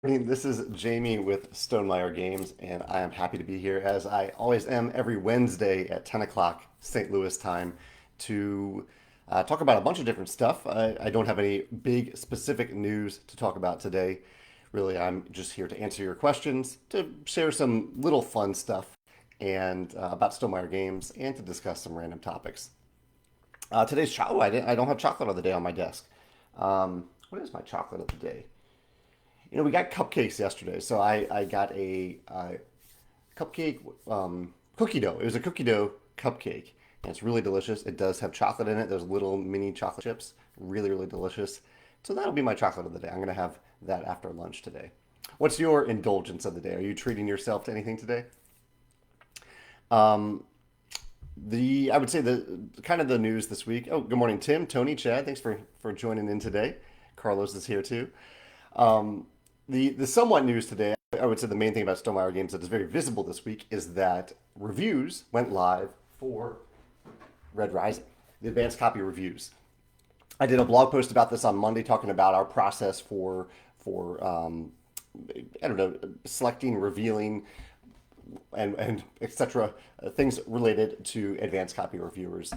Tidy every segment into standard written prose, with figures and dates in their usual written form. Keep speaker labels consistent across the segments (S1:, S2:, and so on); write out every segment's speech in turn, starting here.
S1: This is Jamie with Stonemire Games, and I am happy to be here as I always am every Wednesday at 10 o'clock St. Louis time to talk about a bunch of different stuff. I don't have any big specific news to talk about today. Really, I'm just here to answer your questions, to share some little fun stuff and about Stonemire Games, and to discuss some random topics. Today's chocolate, I don't have chocolate of the day on my desk. What is my chocolate of the day? We got cupcakes yesterday, so I got a cupcake cookie dough. It was a cookie dough cupcake, and it's really delicious. It does have chocolate in it. Those little mini chocolate chips, really, really delicious. So that'll be my chocolate of the day. I'm gonna have that after lunch today. What's your indulgence of the day? Are you treating yourself to anything today? Um, the I would say the kind of the news this week. Oh, good morning, Tim, Tony, Chad. Thanks for joining in today. Carlos is here too. Um, the somewhat news today, I would say the main thing about Stonemaier Games that is very visible this week is that reviews went live for Red Rising, the advanced copy reviews. I did a blog post about this on Monday talking about our process for I don't know, selecting, revealing, and etc. Things related to advanced copy reviewers.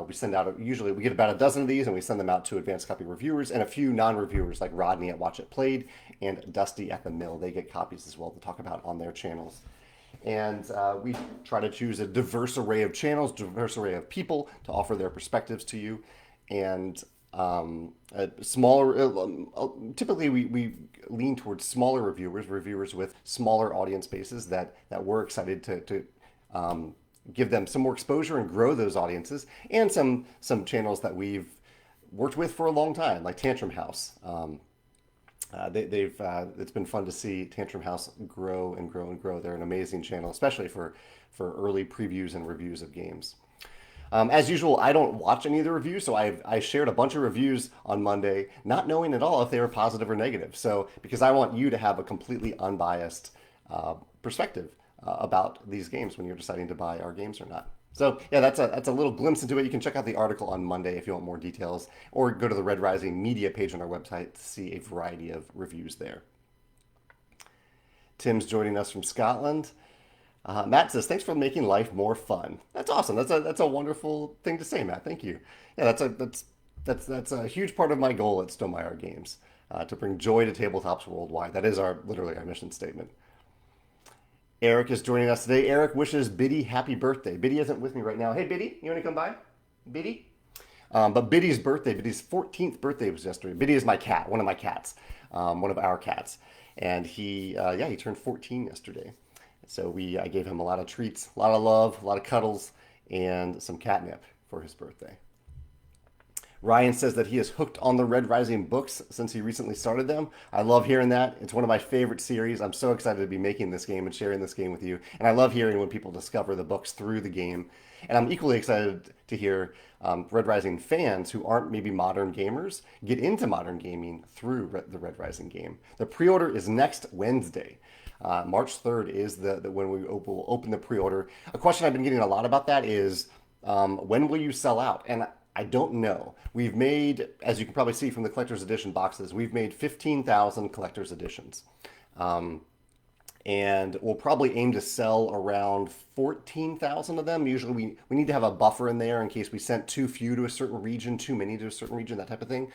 S1: We send out usually we get about a dozen of these, and we send them out to advanced copy reviewers and a few non-reviewers like Rodney at Watch It Played and Dusty at the Mill. They get copies as well to talk about on their channels. And we try to choose a diverse array of channels, diverse array of people to offer their perspectives to you. And typically we lean towards smaller reviewers with smaller audience bases that we're excited to give them some more exposure and grow those audiences, and some channels that we've worked with for a long time, like Tantrum House. They've it's been fun to see Tantrum House grow and grow and grow. They're an amazing channel, especially for early previews and reviews of games. As usual, I don't watch any of the reviews, so I shared a bunch of reviews on Monday, not knowing at all if they were positive or negative. So because I want you to have a completely unbiased perspective about these games when you're deciding to buy our games or not. So yeah, that's a little glimpse into it. You can check out the article on Monday if you want more details, or go to the Red Rising media page on our website to see a variety of reviews there. Tim's joining us from Scotland. Matt says, "Thanks for making life more fun." That's awesome. That's a wonderful thing to say, Matt. Thank you. Yeah, that's a huge part of my goal at Stonemaier Games, to bring joy to tabletops worldwide. That is our literally our mission statement. Eric is joining us today. Eric wishes Biddy happy birthday. Biddy isn't with me right now. Hey, Biddy, you want to come by? Biddy? But Biddy's 14th birthday was yesterday. Biddy is my cat, one of my cats, one of our cats, and he turned 14 yesterday. So I gave him a lot of treats, a lot of love, a lot of cuddles, and some catnip for his birthday. Ryan says that he is hooked on the Red Rising books since he recently started them. I love hearing that. It's one of my favorite series. I'm so excited to be making this game and sharing this game with you. And I love hearing when people discover the books through the game. And I'm equally excited to hear Red Rising fans who aren't maybe modern gamers get into modern gaming through the Red Rising game. The pre-order is next Wednesday. March 3rd is when will open the pre-order. A question I've been getting a lot about that is when will you sell out? And I don't know. We've made, as you can probably see from the collector's edition boxes, we've made 15,000 collector's editions. And we'll probably aim to sell around 14,000 of them. Usually we need to have a buffer in there in case we sent too few to a certain region, too many to a certain region, that type of thing.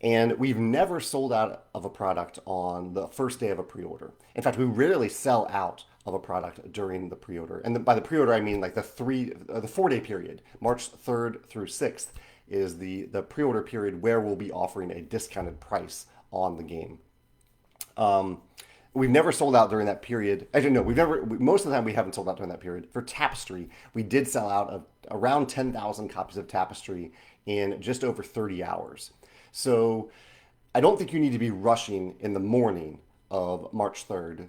S1: And we've never sold out of a product on the first day of a pre-order. In fact, we rarely sell out of a product during the pre-order. And by the pre-order, I mean like the 4 day period, March 3rd through 6th is the pre-order period where we'll be offering a discounted price on the game. We've never sold out during that period. Actually, no, most of the time we haven't sold out during that period. For Tapestry, we did sell out of around 10,000 copies of Tapestry in just over 30 hours. So I don't think you need to be rushing in the morning of March 3rd,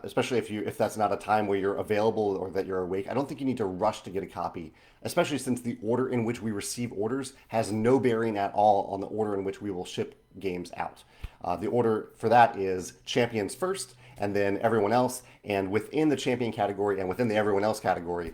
S1: especially if that's not a time where you're available or that you're awake. I don't think you need to rush to get a copy, especially since the order in which we receive orders has no bearing at all on the order in which we will ship games out. The order for that is champions first, and then everyone else. And within the champion category and within the everyone else category,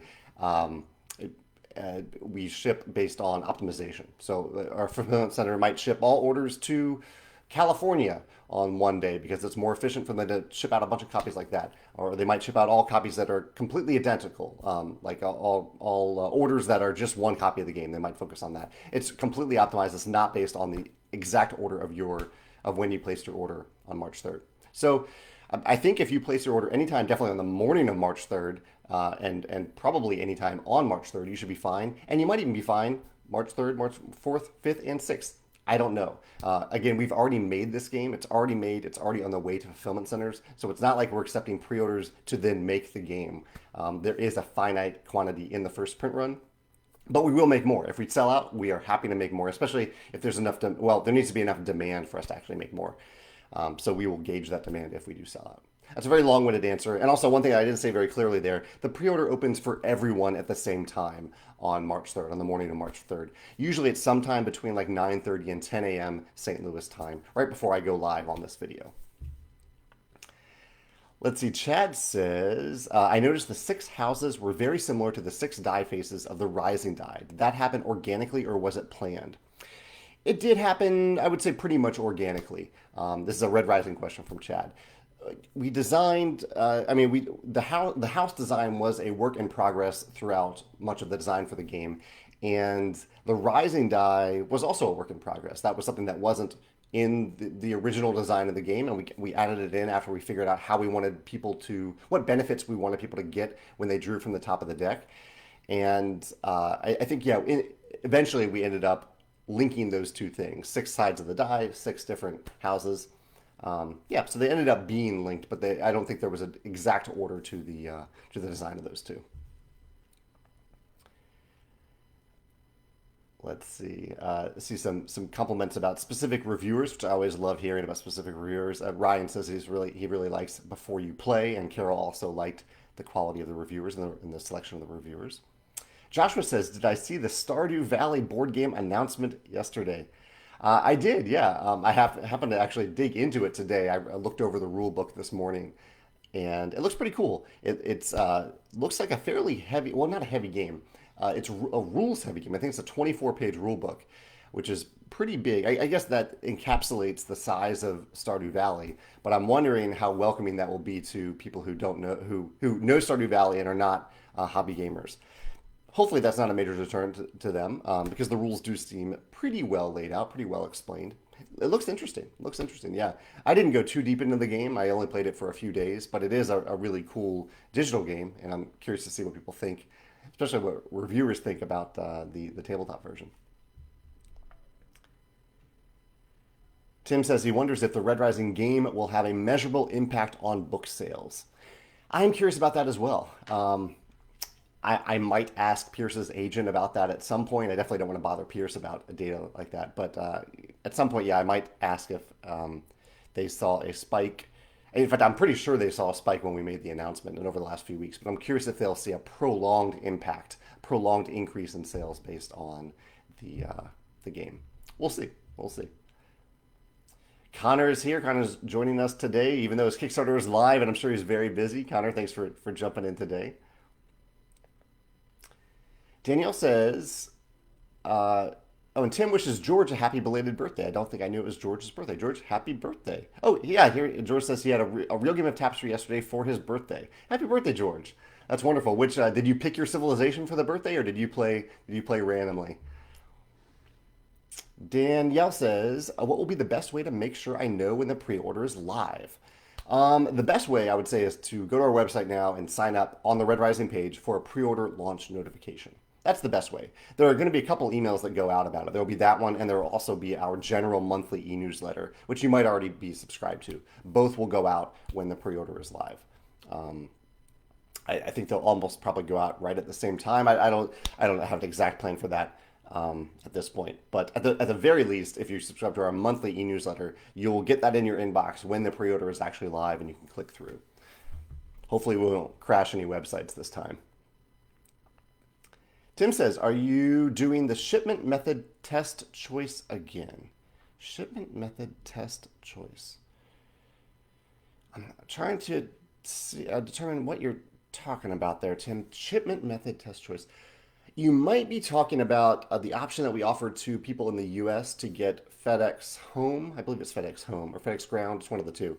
S1: we ship based on optimization. So our fulfillment center might ship all orders to California on one day because it's more efficient for them to ship out a bunch of copies like that. Or they might ship out all copies that are completely identical, like all orders that are just one copy of the game. They might focus on that. It's completely optimized. It's not based on the exact order of when you placed your order on March 3rd. So I think if you place your order anytime, definitely on the morning of March 3rd, and probably anytime on March 3rd, you should be fine. And you might even be fine March 3rd, March 4th, 5th, and 6th. I don't know. Again, we've already made this game. It's already made. It's already on the way to fulfillment centers. So it's not like we're accepting pre-orders to then make the game. There is a finite quantity in the first print run. But we will make more. If we sell out, we are happy to make more, especially if there's enough, well, there needs to be enough demand for us to actually make more. So we will gauge that demand if we do sell out. That's a very long-winded answer. And also, one thing I didn't say very clearly there, the pre-order opens for everyone at the same time on March 3rd, on the morning of March 3rd. Usually it's sometime between like 9:30 and 10 a.m. St. Louis time, right before I go live on this video. Let's see, Chad says, I noticed the 6 houses were very similar to the 6 die faces of the Rising die. Did that happen organically or was it planned? It did happen, I would say, pretty much organically. This is a Red Rising question from Chad. We designed, the house design was a work in progress throughout much of the design for the game. And the Rising die was also a work in progress. That was something that wasn't in the original design of the game, and we added it in after we figured out how we wanted people to, what benefits we wanted people to get when they drew from the top of the deck. And I think, yeah, eventually we ended up linking those two things, 6 sides of the die, 6 different houses. Yeah, so they ended up being linked, but I don't think there was an exact order to the design of those two. Let's see some compliments about specific reviewers, which I always love hearing about specific reviewers. Ryan says he really likes Before You Play, and Carol also liked the quality of the reviewers and the selection of the reviewers. Joshua says, did I see the Stardew Valley board game announcement yesterday? I did, yeah. I happened to actually dig into it today. I looked over the rule book this morning, and it looks pretty cool. It looks like a fairly heavy, well, not a heavy game. It's a rules heavy game. I think it's a 24-page rule book, which is pretty big. I guess that encapsulates the size of Stardew Valley, but I'm wondering how welcoming that will be to people who don't know, who know Stardew Valley and are not hobby gamers. Hopefully that's not a major deterrent to them, because the rules do seem pretty well laid out, pretty well explained. It looks interesting. Yeah. I didn't go too deep into the game. I only played it for a few days, but it is a really cool digital game, and I'm curious to see what people think, especially what reviewers think about the tabletop version. Tim says he wonders if the Red Rising game will have a measurable impact on book sales. I'm curious about that as well. I might ask Pierce's agent about that at some point. I definitely don't want to bother Pierce about data like that. But at some point, yeah, I might ask if they saw a spike. In fact, I'm pretty sure they saw a spike when we made the announcement and over the last few weeks. But I'm curious if they'll see a prolonged impact, prolonged increase in sales based on the game. We'll see. Connor is here. Connor's joining us today, even though his Kickstarter is live, and I'm sure he's very busy. Connor, thanks for jumping in today. Danielle says, and Tim wishes George a happy belated birthday. I don't think I knew it was George's birthday. George, happy birthday. Oh, yeah, here George says he had a real game of Tapestry yesterday for his birthday. Happy birthday, George. That's wonderful. Which, did you pick your civilization for the birthday, or did you play randomly? Danielle says, what will be the best way to make sure I know when the pre-order is live? The best way, I would say, is to go to our website now and sign up on the Red Rising page for a pre-order launch notification. That's the best way. There are going to be a couple emails that go out about it. There will be that one, and there will also be our general monthly e-newsletter, which you might already be subscribed to. Both will go out when the pre-order is live. I think they'll almost probably go out right at the same time. I don't have an exact plan for that at this point. But at the very least, if you subscribe to our monthly e-newsletter, you'll get that in your inbox when the pre-order is actually live, and you can click through. Hopefully we won't crash any websites this time. Tim says, are you doing the shipment method test choice again? Shipment method test choice. I'm trying to determine what you're talking about there, Tim. Shipment method test choice. You might be talking about the option that we offered to people in the US to get FedEx Home. I believe it's FedEx Home or FedEx Ground. It's one of the two.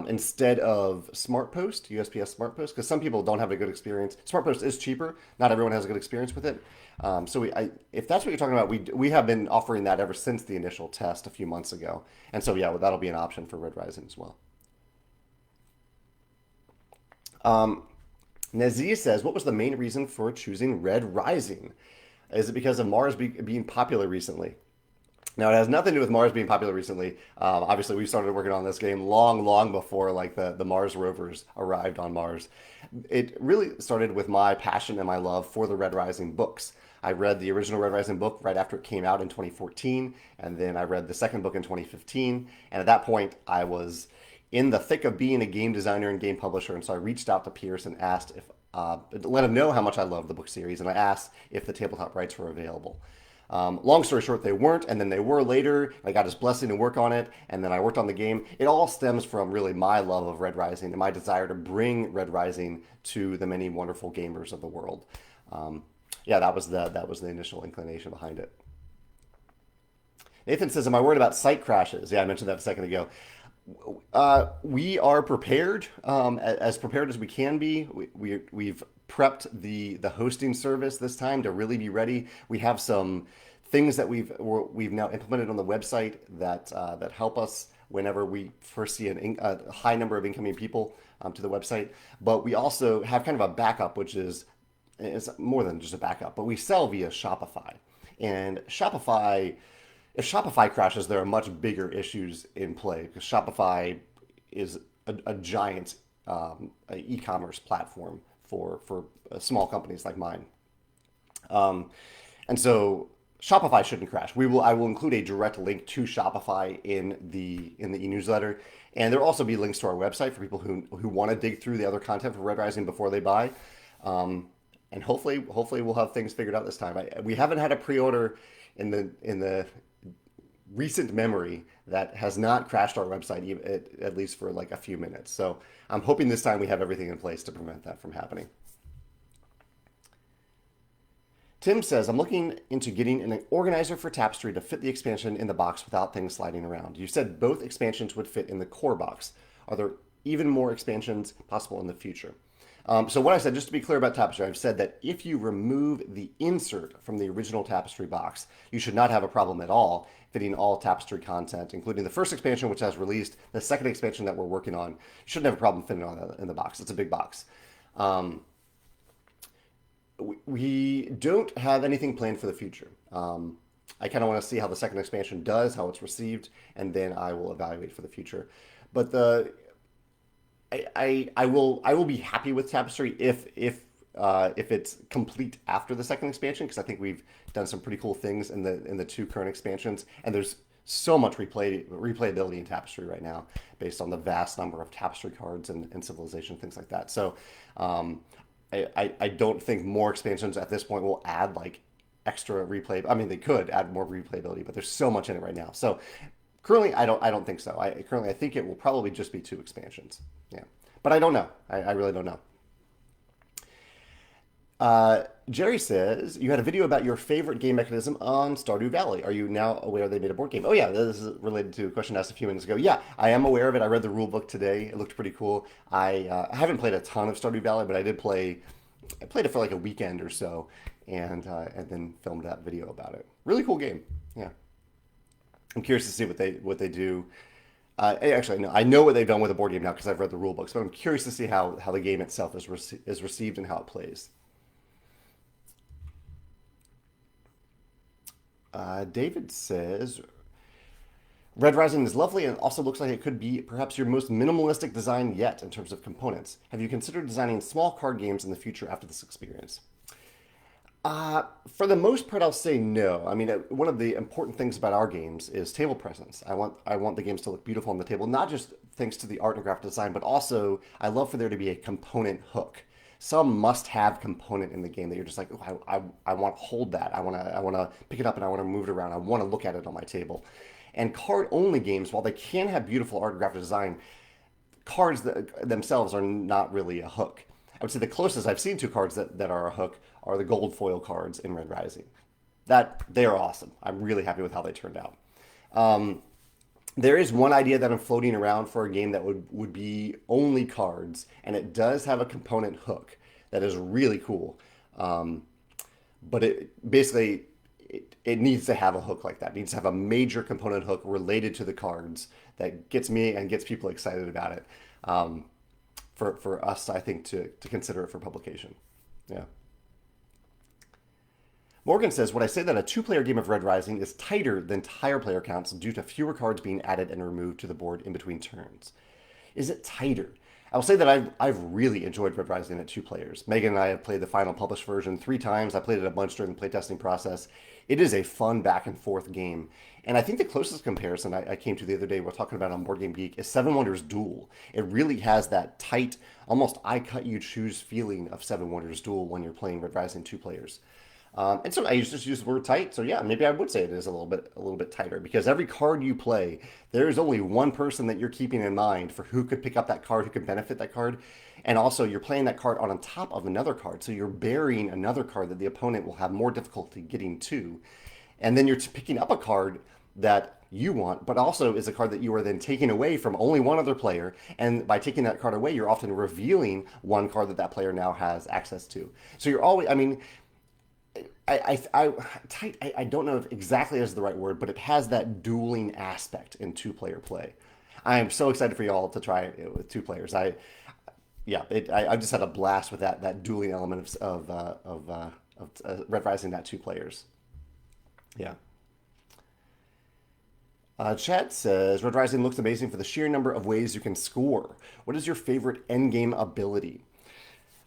S1: Instead of Smart Post, USPS Smart Post, because some people don't have a good experience. Smart Post is cheaper. Not everyone has a good experience with it. If that's what you're talking about, we have been offering that ever since the initial test a few months ago. And so, yeah, well, that'll be an option for Red Rising as well. Nazir says, what was the main reason for choosing Red Rising? Is it because of being popular recently? Now, it has nothing to do with Mars being popular recently. Obviously, we started working on this game long, long before like the Mars rovers arrived on Mars. It really started with my passion and my love for the Red Rising books. I read the original Red Rising book right after it came out in 2014, and then I read the second book in 2015. And at that point, I was in the thick of being a game designer and game publisher, and so I reached out to Pierce and asked if let him know how much I loved the book series, and I asked if the tabletop rights were available. Long story short, they weren't, and then they were later. I got his blessing to work on it, and then I worked on the game. It all stems from really my love of Red Rising and my desire to bring Red Rising to the many wonderful gamers of the world. Yeah, that was the initial inclination behind it. Nathan says, "Am I worried about site crashes?" Yeah, I mentioned that a second ago. We are prepared, as prepared as we can be. We've prepped the hosting service this time to really be ready. We have some things that we've now implemented on the website that help us whenever we first see a high number of incoming people to the website. But we also have kind of a backup, which is it's more than just a backup. But we sell via Shopify, and Shopify if Shopify crashes, there are much bigger issues in play because Shopify is a giant e-commerce platform for small companies like mine. Um, and so Shopify shouldn't crash. I will include a direct link to Shopify in the e-newsletter, and there'll also be links to our website for people who want to dig through the other content for Red Rising before they buy. And hopefully we'll have things figured out this time. We haven't had a pre-order in the recent memory that has not crashed our website at least for like a few minutes. So I'm hoping this time we have everything in place to prevent that from happening. Tim says, I'm looking into getting an organizer for Tapestry to fit the expansion in the box without things sliding around. You said both expansions would fit in the core box. Are there even more expansions possible in the future? So what I said, just to be clear about Tapestry, I've said that if you remove the insert from the original Tapestry box, you should not have a problem at all fitting all Tapestry content, including the first expansion, which has released, the second expansion that we're working on. You shouldn't have a problem fitting all that in the box. It's a big box. We don't have anything planned for the future. I kind of want to see how the second expansion does, how it's received, and then I will evaluate for the future. But I will be happy with Tapestry if it's complete after the second expansion, because I think we've done some pretty cool things in the two current expansions, and there's so much replayability in Tapestry right now based on the vast number of Tapestry cards and civilization, things like that. So I don't think more expansions at this point will add like extra replay. I mean, they could add more replayability, but there's so much in it right now. So currently, I don't think so. I think it will probably just be two expansions. Yeah, but I don't know. I really don't know. Jerry says you had a video about your favorite game mechanism on Stardew Valley. Are you now aware they made a board game? Oh yeah, this is related to a question asked a few minutes ago. Yeah, I am aware of it. I read the rule book today. It looked pretty cool. I haven't played a ton of Stardew Valley, but I did play. I played it for like a weekend or so, and then filmed that video about it. Really cool game. Yeah, I'm curious to see what they do. Actually, no, I know what they've done with the board game now because I've read the rule books, but I'm curious to see how the game itself is received and how it plays. David says, Red Rising is lovely and also looks like it could be perhaps your most minimalistic design yet in terms of components. Have you considered designing small card games in the future after this experience? For the most part, I'll say no. I mean, one of the important things about our games is table presence. I want the games to look beautiful on the table, not just thanks to the art and graphic design, but also I love for there to be a component hook, some must-have component in the game that you're just like, oh, I want to hold that. I want to pick it up and I want to move it around. I want to look at it on my table. And card-only games, while they can have beautiful art and graphic design, cards themselves are not really a hook. I would say the closest I've seen to cards that are a hook are the gold foil cards in Red Rising. That they are awesome. I'm really happy with how they turned out. Um, there is one idea that I'm floating around for a game that would be only cards, and it does have a component hook that is really cool. Um, but it basically it needs to have a hook like that. It needs to have a major component hook related to the cards that gets me and gets people excited about it. Um, for us, I think, to consider it for publication. Yeah. Morgan says, would I say that a two-player game of Red Rising is tighter than higher player counts due to fewer cards being added and removed to the board in between turns? Is it tighter? I will say that I've really enjoyed Red Rising at two players. Megan and I have played the final published version 3 times. I played it a bunch during the playtesting process. It is a fun back and forth game. And I think the closest comparison I came to the other day, we're talking about on Board Game Geek, is Seven Wonders Duel. It really has that tight, almost I cut you choose feeling of Seven Wonders Duel when you're playing Red Rising two players. And so I just use the word tight. So yeah, maybe I would say it is a little bit tighter because every card you play, there is only one person that you're keeping in mind for who could pick up that card, who could benefit that card, and also you're playing that card on top of another card. So you're burying another card that the opponent will have more difficulty getting to, and then you're picking up a card that you want, but also is a card that you are then taking away from only one other player. And by taking that card away, you're often revealing one card that that player now has access to. So you're always, I mean, tight. I don't know if exactly is the right word, but it has that dueling aspect in two-player play. I am so excited for y'all to try it with two players. I just had a blast with that dueling element of Red Rising at two players. Yeah. Chat says Red Rising looks amazing for the sheer number of ways you can score. What is your favorite endgame ability?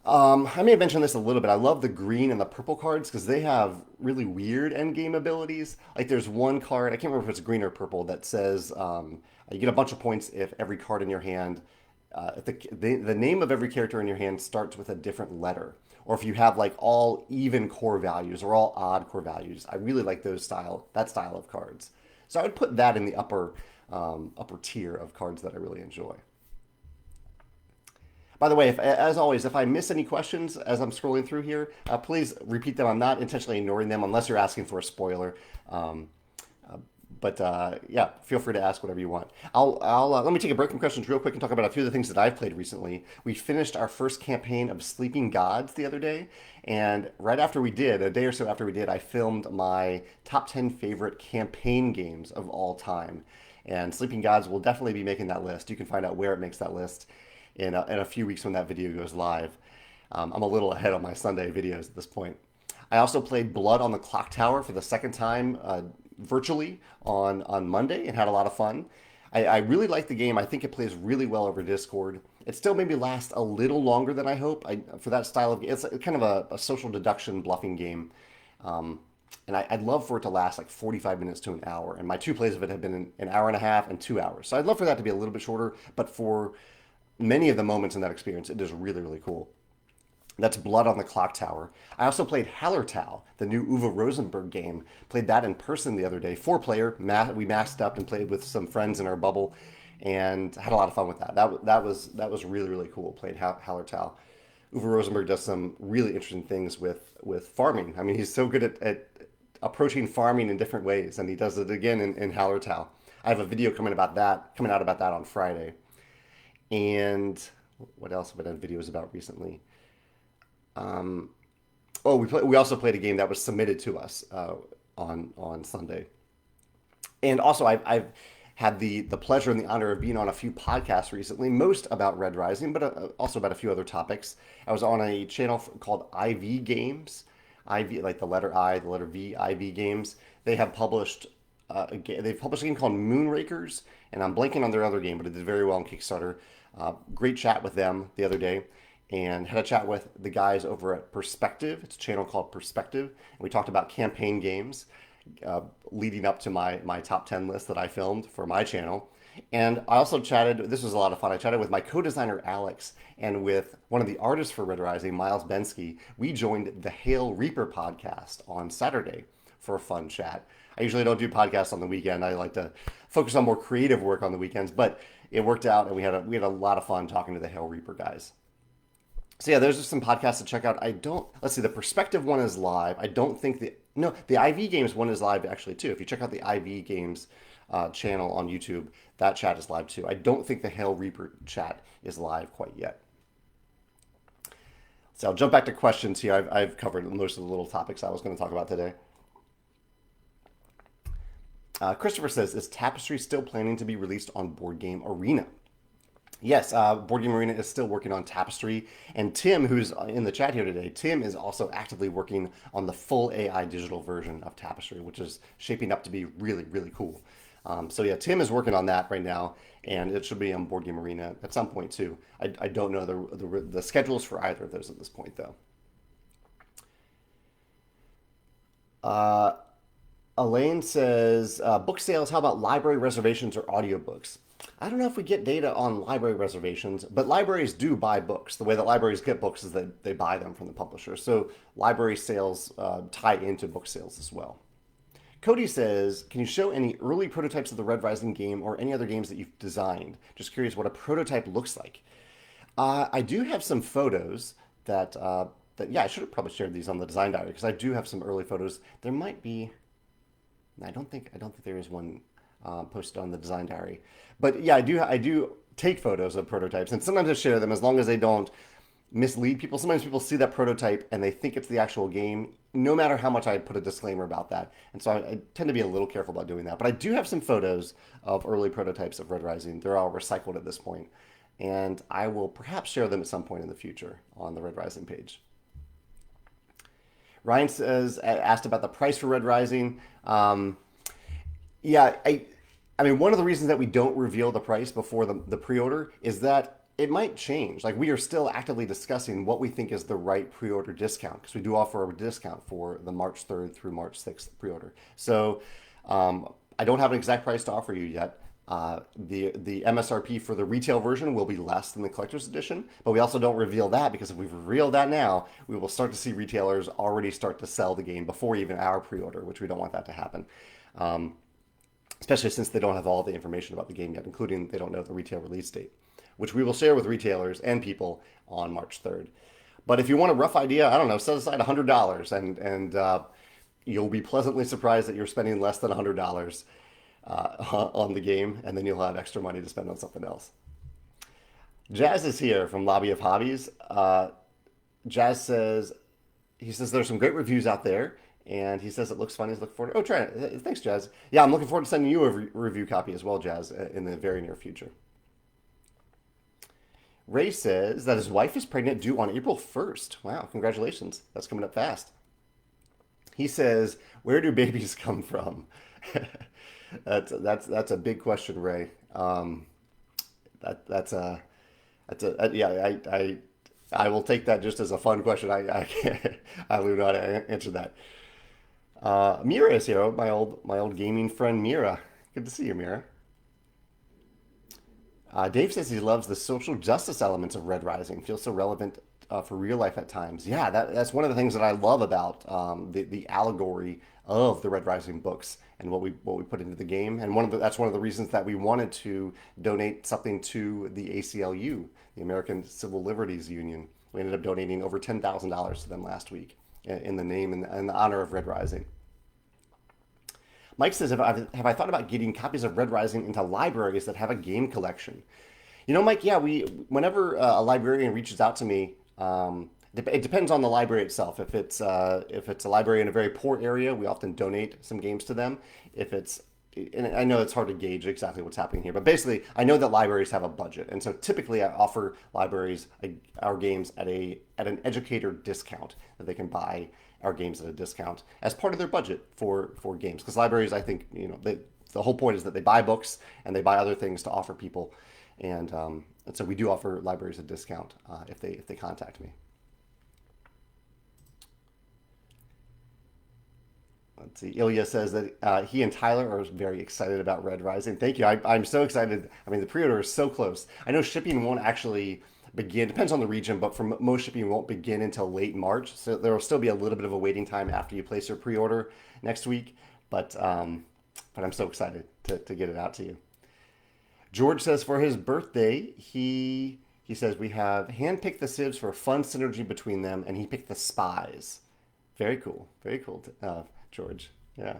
S1: I may have mentioned this a little bit. I love the green and the purple cards because they have really weird endgame abilities. Like there's one card, I can't remember if it's green or purple, that says you get a bunch of points if every card in your hand, if the name of every character in your hand starts with a different letter. Or if you have like all even core values or all odd core values. I really like that style of cards. So I would put that in the upper tier of cards that I really enjoy. By the way, as always, if I miss any questions as I'm scrolling through here, please repeat them. I'm not intentionally ignoring them unless you're asking for a spoiler. Um, yeah, feel free to ask whatever you want. Let me take a break from questions real quick and talk about a few of the things that I've played recently. We finished our first campaign of Sleeping Gods the other day, and right after we did, a day or so after we did, I filmed my top 10 favorite campaign games of all time. And Sleeping Gods will definitely be making that list. You can find out where it makes that list in a few weeks when that video goes live. I'm a little ahead on my Sunday videos at this point. I also played Blood on the Clock Tower for the second time virtually on Monday and had a lot of fun. I really like the game. I think it plays really well over Discord. It still maybe lasts a little longer than I hope for that style of game. It's kind of a social deduction bluffing game. And I'd love for it to last like 45 minutes to an hour. And my two plays of it have been an hour and a half and 2 hours. So I'd love for that to be a little bit shorter. But for many of the moments in that experience, it is really, really cool. That's Blood on the Clock Tower. I also played Hallertau, the new Uwe Rosenberg game. Played that in person the other day. 4-player. We masked up and played with some friends in our bubble, and had a lot of fun with that. That was really, really cool. Played Hallertau. Uwe Rosenberg does some really interesting things with farming. I mean, he's so good at approaching farming in different ways, and he does it again in Hallertau. I have a video coming out about that on Friday. And what else have I done videos about recently? We also played a game that was submitted to us on Sunday. And also, I've had the pleasure and the honor of being on a few podcasts recently, most about Red Rising, but also about a few other topics. I was on a channel called IV Games, IV like the letter I, the letter V, IV Games. They have published they've published a game called Moonrakers, and I'm blanking on their other game, but it did very well on Kickstarter. Great chat with them the other day, and had a chat with the guys over at Perspective. It's a channel called Perspective, and we talked about campaign games leading up to my top 10 list that I filmed for my channel. And I also chatted, this was a lot of fun, I chatted with my co-designer Alex and with one of the artists for Red Rising, Miles Bensky. We joined the Hail Reaper podcast on Saturday for a fun chat. I usually don't do podcasts on the weekend. I like to focus on more creative work on the weekends, but it worked out, and we had a lot of fun talking to the Hail Reaper guys. So yeah, there's just some podcasts to check out. I don't. Let's see. The Perspective one is live. I don't think the no the IV Games one is live actually too. If you check out the IV Games channel on YouTube, that chat is live too. I don't think the Hail Reaper chat is live quite yet. So I'll jump back to questions here. I've covered most of the little topics I was going to talk about today. Christopher says, is Tapestry still planning to be released on Board Game Arena? Yes, Board Game Arena is still working on Tapestry. And Tim, who's in the chat here today, Tim is also actively working on the full AI digital version of Tapestry, which is shaping up to be really, really cool. So yeah, Tim is working on that right now, and it should be on Board Game Arena at some point too. I don't know the schedules for either of those at this point though. Uh, Elaine says, book sales, how about library reservations or audiobooks? I don't know if we get data on library reservations, but libraries do buy books. The way that libraries get books is that they buy them from the publisher. So library sales tie into book sales as well. Cody says, can you show any early prototypes of the Red Rising game or any other games that you've designed? Just curious what a prototype looks like. I do have some photos that yeah, I should have probably shared these on the design diary because I do have some early photos. There might be, I don't think there is one posted on the design diary, but yeah, I do take photos of prototypes and sometimes I share them as long as they don't mislead people. Sometimes people see that prototype and they think it's the actual game, no matter how much I put a disclaimer about that. And so I tend to be a little careful about doing that. But I do have some photos of early prototypes of Red Rising. They're all recycled at this point, and I will perhaps share them at some point in the future on the Red Rising page. Ryan says, asked about the price for Red Rising. Yeah, I mean, one of the reasons that we don't reveal the price before the pre-order is that it might change. Like we are still actively discussing what we think is the right pre-order discount because we do offer a discount for the March 3rd through March 6th pre-order. So I don't have an exact price to offer you yet. The MSRP for the retail version will be less than the collector's edition, but we also don't reveal that because if we reveal that now, we will start to see retailers already start to sell the game before even our pre-order, which we don't want that to happen. Especially since they don't have all the information about the game yet, including they don't know the retail release date, which we will share with retailers and people on March 3rd. But if you want a rough idea, I don't know, set aside $100 and you'll be pleasantly surprised that you're spending less than $100 on the game, and then you'll have extra money to spend on something else. Jazz is here from Lobby of Hobbies. Jazz says, he says there's some great reviews out there, and he says it looks fun. He's looking forward to, oh, try it. Thanks, Jazz. Yeah, I'm looking forward to sending you a review copy as well, Jazz, in the very near future. Ray says that his wife is pregnant due on April 1st. Wow, congratulations. That's coming up fast. He says, where do babies come from? That's a big question, Ray. Yeah. I will take that just as a fun question. I don't know how to answer that. Mira is here, my old gaming friend Mira. Good to see you, Mira. Dave says he loves the social justice elements of Red Rising. Feels so relevant for real life at times. Yeah, that's one of the things that I love about the allegory of the Red Rising books and what we put into the game. And that's one of the reasons that we wanted to donate something to the ACLU, the American Civil Liberties Union. We ended up donating over $10,000 to them last week in the name and in the honor of Red Rising. Mike says, have I thought about getting copies of Red Rising into libraries that have a game collection? You know, Mike, yeah, whenever a librarian reaches out to me, it depends on the library itself. If it's a library in a very poor area, we often donate some games to them. And I know it's hard to gauge exactly what's happening here, but basically, I know that libraries have a budget, and so typically I offer libraries our games at an educator discount that they can buy our games at a discount as part of their budget for games. Because libraries, I think, the whole point is that they buy books and they buy other things to offer people, and so we do offer libraries a discount if they contact me. Let's see. Ilya says that he and Tyler are very excited about Red Rising. Thank you. I'm so excited. I mean, the pre-order is so close. I know shipping won't actually begin. Depends on the region, but for most shipping won't begin until late March. So there will still be a little bit of a waiting time after you place your pre-order next week. But I'm so excited to get it out to you. George says for his birthday, he He says we have handpicked the civs for a fun synergy between them, and he picked the spies. Very cool, George. Yeah.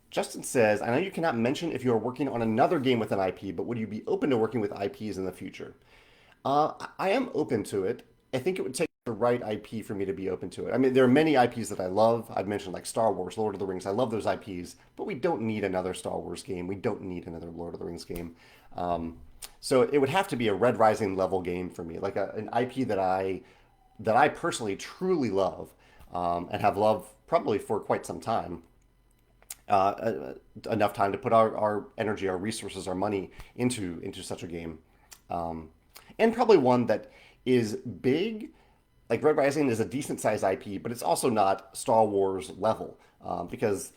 S1: Justin says, I know you cannot mention if you are working on another game with an IP, but would you be open to working with IPs in the future? I am open to it. I think it would take the right IP for me to be open to it. I mean, there are many IPs that I love. I've mentioned like Star Wars, Lord of the Rings. I love those IPs, but we don't need another Star Wars game. We don't need another Lord of the Rings game. Um, so it would have to be a Red Rising level game for me, like an IP that I personally truly love and have loved probably for quite some time. Enough time to put our energy, our resources, our money into such a game, um, and probably one that is big. Like Red Rising is a decent sized IP, but it's also not Star Wars level because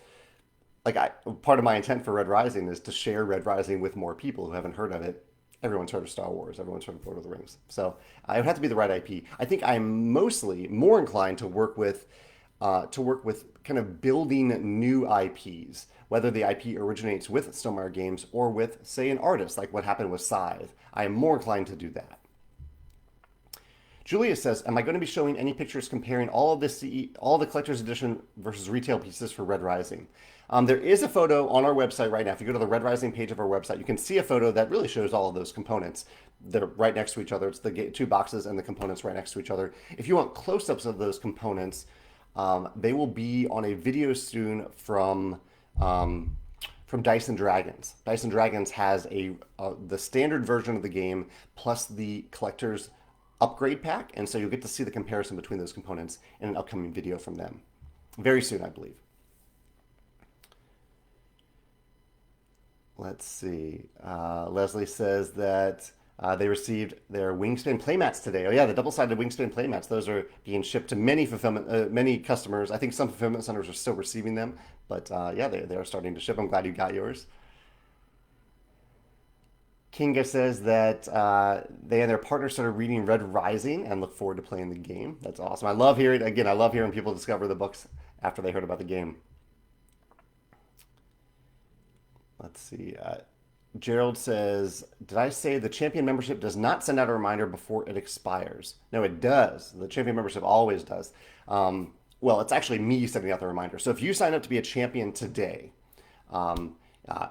S1: part of my intent for Red Rising is to share Red Rising with more people who haven't heard of it. Everyone's heard of Star Wars. Everyone's heard of Lord of the Rings. So it would have to be the right IP. I think I'm mostly more inclined to work with kind of building new IPs, whether the IP originates with Stonemire Games or with, say, an artist, like what happened with Scythe. I am more inclined to do that. Julia says, "Am I going to be showing any pictures comparing all the collector's edition versus retail pieces for Red Rising?" There is a photo on our website right now. If you go to the Red Rising page of our website, you can see a photo that really shows all of those components. They're right next to each other. It's the two boxes and the components right next to each other. If you want close-ups of those components, they will be on a video soon from Dice and Dragons. Dice and Dragons has the standard version of the game plus the collector's upgrade pack, and so you'll get to see the comparison between those components in an upcoming video from them very soon, I believe. Let's see. Leslie says that they received their Wingspan playmats today. Oh yeah, the double-sided Wingspan playmats. Those are being shipped to many customers. I think some fulfillment centers are still receiving them, but yeah, they are starting to ship. I'm glad you got yours. Kinga says that they and their partner started reading Red Rising and look forward to playing the game. That's awesome. I love hearing people discover the books after they heard about the game. Let's see. Gerald says, did I say the champion membership does not send out a reminder before it expires? No, it does. The champion membership always does. Well, it's actually me sending out the reminder. So if you sign up to be a champion today, um,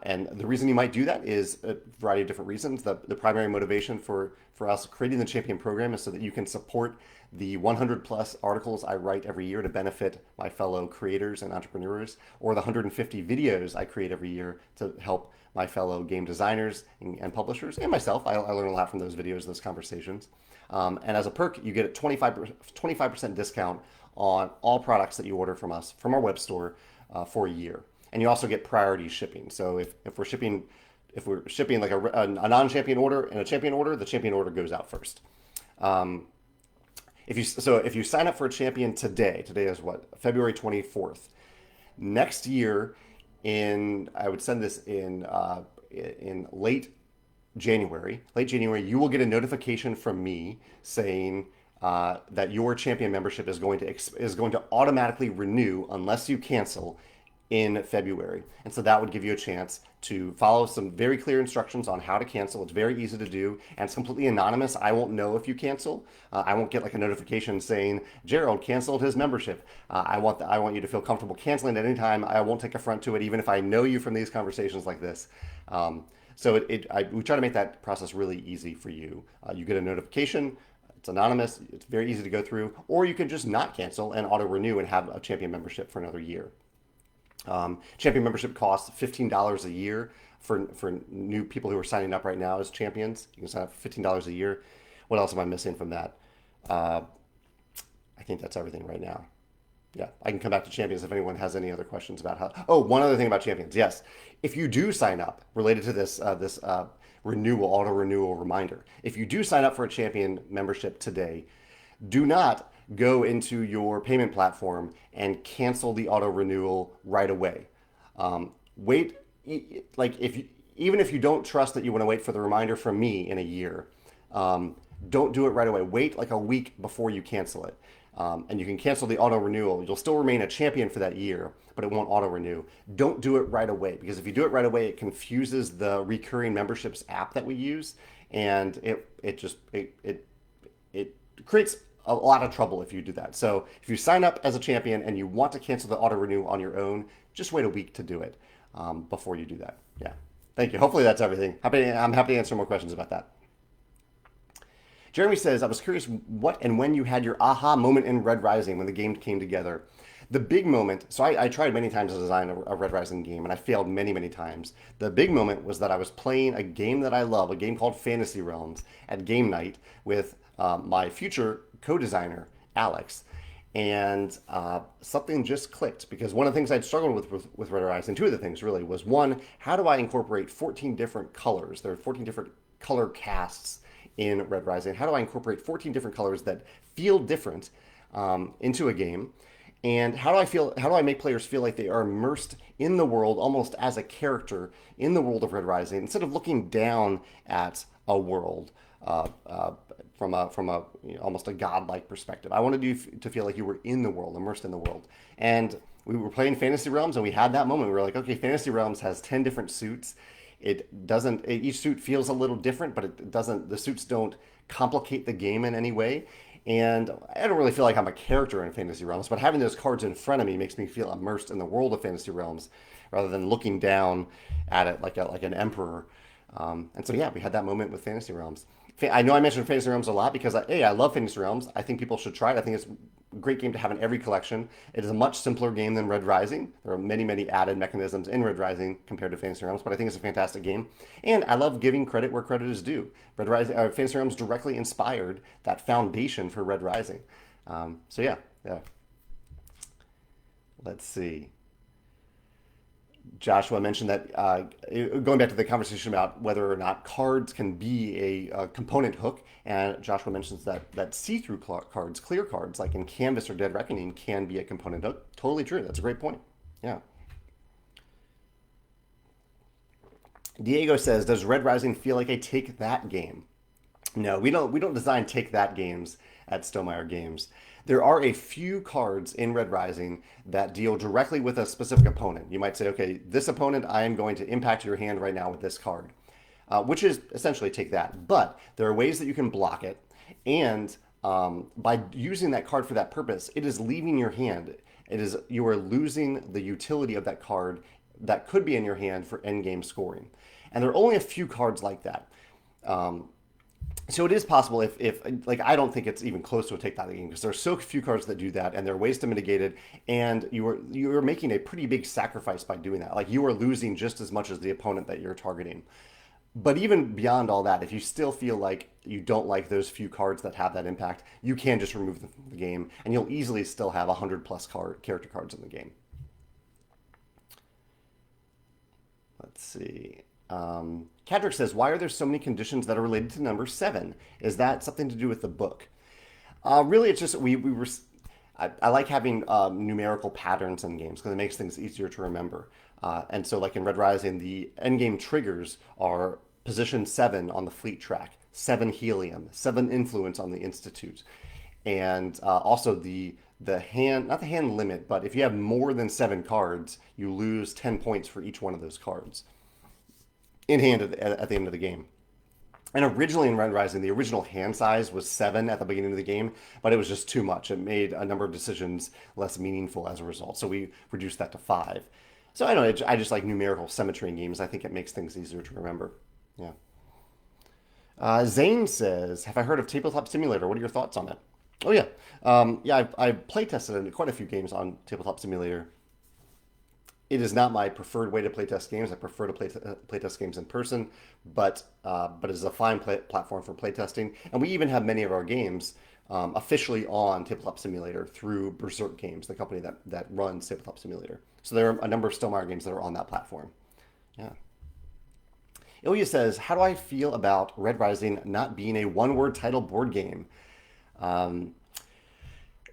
S1: and the reason you might do that is a variety of different reasons. The primary motivation for us creating the champion program is so that you can support the 100 plus articles I write every year to benefit my fellow creators and entrepreneurs, or the 150 videos I create every year to help my fellow game designers and publishers, and myself. I learn a lot from those videos, those conversations. And as a perk, you get a 25% discount on all products that you order from us, from our web store, for a year. And you also get priority shipping. So if we're shipping like a non-champion order and a champion order, the champion order goes out first. Um, if you sign up for a champion today is what, February 24th. Next year, I would send this in late January, you will get a notification from me saying that your champion membership is going to automatically renew unless you cancel in February. And so that would give you a chance to follow some very clear instructions on how to cancel. It's very easy to do, and it's completely anonymous. I won't know if you cancel. I won't get like a notification saying Gerald canceled his membership. I want you to feel comfortable canceling at any time. I won't take affront to it, even if I know you from these conversations like this. We try to make that process really easy for you. You get a notification. It's anonymous. It's very easy to go through, or you can just not cancel and auto renew and have a champion membership for another year. Champion membership costs $15 a year for new people who are signing up right now as champions. You can sign up for $15 a year. What else am I missing from that? I think that's everything right now. Yeah, I can come back to champions if anyone has any other questions about how. Oh, one other thing about champions. Yes, if you do sign up related to this auto renewal reminder, if you do sign up for a champion membership today, do not go into your payment platform and cancel the auto renewal right away. Wait, even if you don't trust that you want to wait for the reminder from me in a year, don't do it right away. Wait like a week before you cancel it. And you can cancel the auto renewal. You'll still remain a champion for that year, but it won't auto renew. Don't do it right away, because if you do it right away, it confuses the recurring memberships app that we use. and it creates a lot of trouble if you do that. So if you sign up as a champion and you want to cancel the auto renew on your own, just wait a week to do it before you do that. Yeah. Thank you. Hopefully that's everything. I'm happy to answer more questions about that. Jeremy says, I was curious what and when you had your aha moment in Red Rising when the game came together. The big moment, so I tried many times to design a Red Rising game, and I failed many, many times. The big moment was that I was playing a game that I love, a game called Fantasy Realms, at game night with my future co-designer, Alex. And something just clicked because one of the things I'd struggled with Red Rising, two of the things really, was one, how do I incorporate 14 different colors? There are 14 different color casts in Red Rising. How do I incorporate 14 different colors that feel different into a game? And how do I make players feel like they are immersed in the world almost as a character in the world of Red Rising instead of looking down at a world from a almost a godlike perspective. I wanted you to feel like you were in the world, immersed in the world. And we were playing Fantasy Realms and we had that moment. We were like, okay, Fantasy Realms has 10 different suits. It doesn't, each suit feels a little different, but it doesn't, the suits don't complicate the game in any way. And I don't really feel like I'm a character in Fantasy Realms, but having those cards in front of me makes me feel immersed in the world of Fantasy Realms rather than looking down at it like an emperor. And so, yeah, we had that moment with Fantasy Realms. I know I mentioned Fantasy Realms a lot because, I love Fantasy Realms. I think people should try it. I think it's a great game to have in every collection. It is a much simpler game than Red Rising. There are many, many added mechanisms in Red Rising compared to Fantasy Realms, but I think it's a fantastic game. And I love giving credit where credit is due. Fantasy Realms directly inspired that foundation for Red Rising. So yeah. Let's see. Joshua mentioned that going back to the conversation about whether or not cards can be a component hook, and Joshua mentions that see-through cards, clear cards, like in Canvas or Dead Reckoning, can be a component hook. Totally true. That's a great point. Yeah. Diego says, "Does Red Rising feel like a take that game?" No, we don't. We don't design take that games at Stonemire Games. There are a few cards in Red Rising that deal directly with a specific opponent. You might say, okay, this opponent, I am going to impact your hand right now with this card, which is essentially take that. But there are ways that you can block it, and by using that card for that purpose, it is leaving your hand. You are losing the utility of that card that could be in your hand for endgame scoring. And there are only a few cards like that. So it is possible if like I don't think it's even close to a take that game because there are so few cards that do that, and there are ways to mitigate it, and you're making a pretty big sacrifice by doing that. Like you are losing just as much as the opponent that you're targeting. But even beyond all that, if you still feel like you don't like those few cards that have that impact, you can just remove them from the game, and you'll easily still have 100+ character cards in the game. Let's see. Cadrick says, why are there so many conditions that are related to number seven? Is that something to do with the book? Really, it's just we were. I like having numerical patterns in games because it makes things easier to remember. And so, like in Red Rising, the endgame triggers are position 7 on the fleet track, 7 helium, 7 influence on the institute, and also the hand, not the hand limit, but if you have more than 7 cards, you lose 10 points for each one of those cards in hand at the end of the game. And originally in Red Rising, the original hand size was 7 at the beginning of the game, but it was just too much. It made a number of decisions less meaningful as a result. So we reduced that to 5. So I don't know, I just like numerical symmetry in games. I think it makes things easier to remember. Yeah. Zane says, have I heard of Tabletop Simulator? What are your thoughts on it? Oh, yeah. I've play tested quite a few games on Tabletop Simulator. It is not my preferred way to playtest games. I prefer to playtest games in person, but it is a fine platform for playtesting. And we even have many of our games officially on Tabletop Simulator through Berserk Games, the company that runs Tabletop Simulator. So there are a number of Stonemire games that are on that platform. Yeah. Ilya says, how do I feel about Red Rising not being a one-word title board game?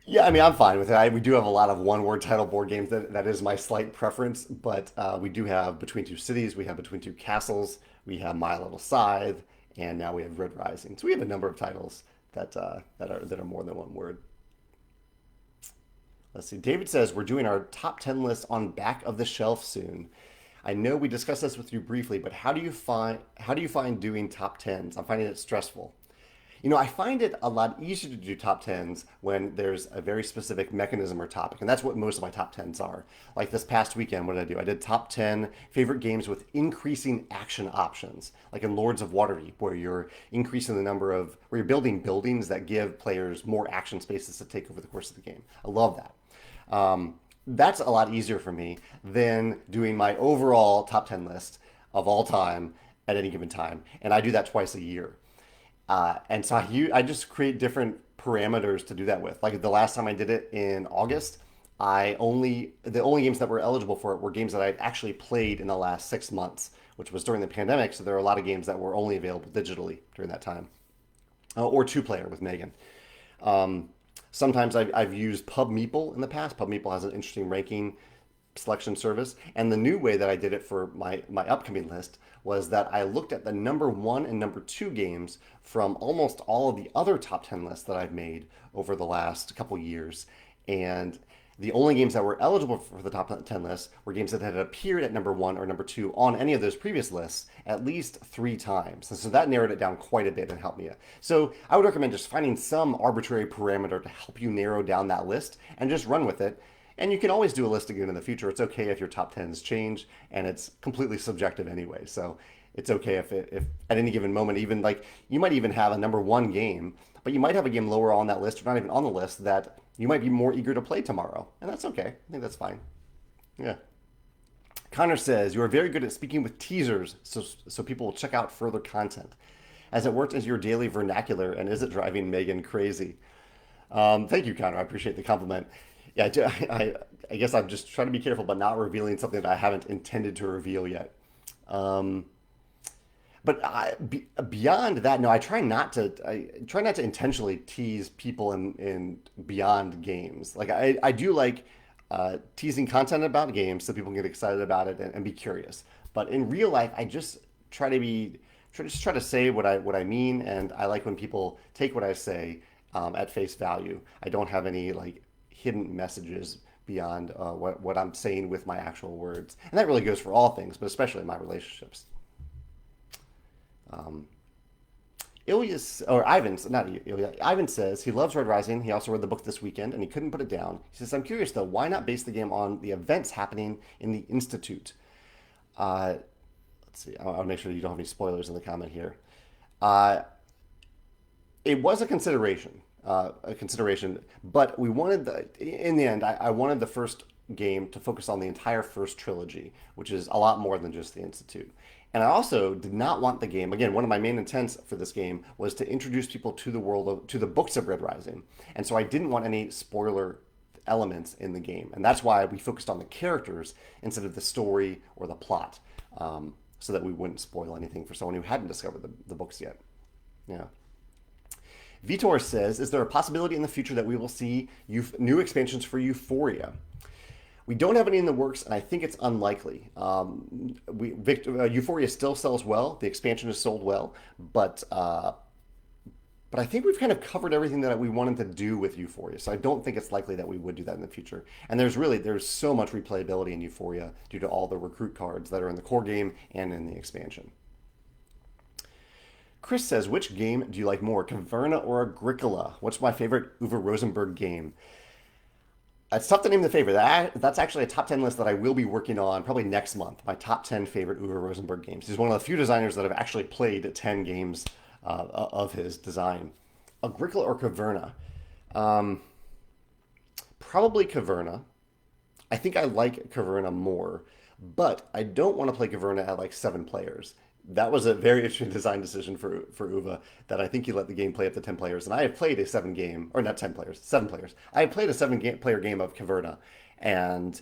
S1: Yeah, I mean, I'm fine with it. We do have a lot of one-word title board games. That is my slight preference, but we do have Between Two Cities, we have Between Two Castles, we have My Little Scythe, and now we have Red Rising. So we have a number of titles that are more than one word. Let's see. David says we're doing our top 10 list on Back of the Shelf soon. I know we discussed this with you briefly, but how do you find doing top tens? I'm finding it stressful. I find it a lot easier to do top tens when there's a very specific mechanism or topic, and that's what most of my top tens are. Like this past weekend, what did I do? I did top 10 favorite games with increasing action options, like in Lords of Waterdeep, where you're increasing the number of, where you're building buildings that give players more action spaces to take over the course of the game. I love that. That's a lot easier for me than doing my overall top 10 list of all time at any given time, and I do that twice a year. And so I just create different parameters to do that with. Like the last time I did it in August, the only games that were eligible for it were games that I'd actually played in the last 6 months, which was during the pandemic. So there are a lot of games that were only available digitally during that time, or two player with Megan. Sometimes I've used Pub Meeple in the past. Pub Meeple has an interesting ranking selection service. And the new way that I did it for my upcoming list was that I looked at the number one and number two games from almost all of the other top 10 lists that I've made over the last couple years. And the only games that were eligible for the top 10 lists were games that had appeared at number one or number two on any of those previous lists at least 3 times. And so that narrowed it down quite a bit and helped me. So I would recommend just finding some arbitrary parameter to help you narrow down that list and just run with it. And you can always do a list again in the future. It's okay if your top tens change, and it's completely subjective anyway. So it's okay if at any given moment, even like you might even have a number one game, but you might have a game lower on that list or not even on the list that you might be more eager to play tomorrow. And that's okay. I think that's fine. Yeah. Connor says, you are very good at speaking with teasers so people will check out further content. Has it worked into your daily vernacular, and is it driving Megan crazy? Thank you, Connor. I appreciate the compliment. Yeah, I guess I'm just trying to be careful about not revealing something that I haven't intended to reveal yet. Um, beyond that, no, I try not to. I try not to intentionally tease people in beyond games. Like I do like teasing content about games so people can get excited about it and be curious. But in real life, I just try to be just try to say what I mean, and I like when people take what I say at face value. I don't have any like hidden messages beyond what I'm saying with my actual words, and that really goes for all things, but especially in my relationships. Um, Ilias or Ivan, not Ilya, Ivan says he loves Red Rising. He also read the book this weekend, and he couldn't put it down. He says, "I'm curious though, why not base the game on the events happening in the Institute?" Uh, let's see. I'll make sure you don't have any spoilers in the comment here. Uh, it was a consideration, but we wanted in the end, I wanted the first game to focus on the entire first trilogy, which is a lot more than just the Institute. And I also did not want the game. Again, one of my main intents for this game was to introduce people to to the books of Red Rising, and so I didn't want any spoiler elements in the game, and that's why we focused on the characters instead of the story or the plot, so that we wouldn't spoil anything for someone who hadn't discovered the books yet. Yeah. Vitor says, is there a possibility in the future that we will see new expansions for Euphoria? We don't have any in the works, and I think it's unlikely. Euphoria still sells well. The expansion is sold well, but I think we've kind of covered everything that we wanted to do with Euphoria. So I don't think it's likely that we would do that in the future. And there's so much replayability in Euphoria due to all the recruit cards that are in the core game and in the expansion. Chris says, which game do you like more, Caverna or Agricola? What's my favorite Uwe Rosenberg game? It's tough to name the favorite. That's actually a top 10 list that I will be working on probably next month. My top 10 favorite Uwe Rosenberg games. He's one of the few designers that have actually played 10 games of his design. Agricola or Caverna? Um, Probably Caverna. I think I like Caverna more, but I don't want to play Caverna at like 7 players. That was a very interesting design decision for Uwe that I think he let the game play up to 10 players. And I have played a 7 game, or not 10 players, 7 players. I have played a player game of Caverna, and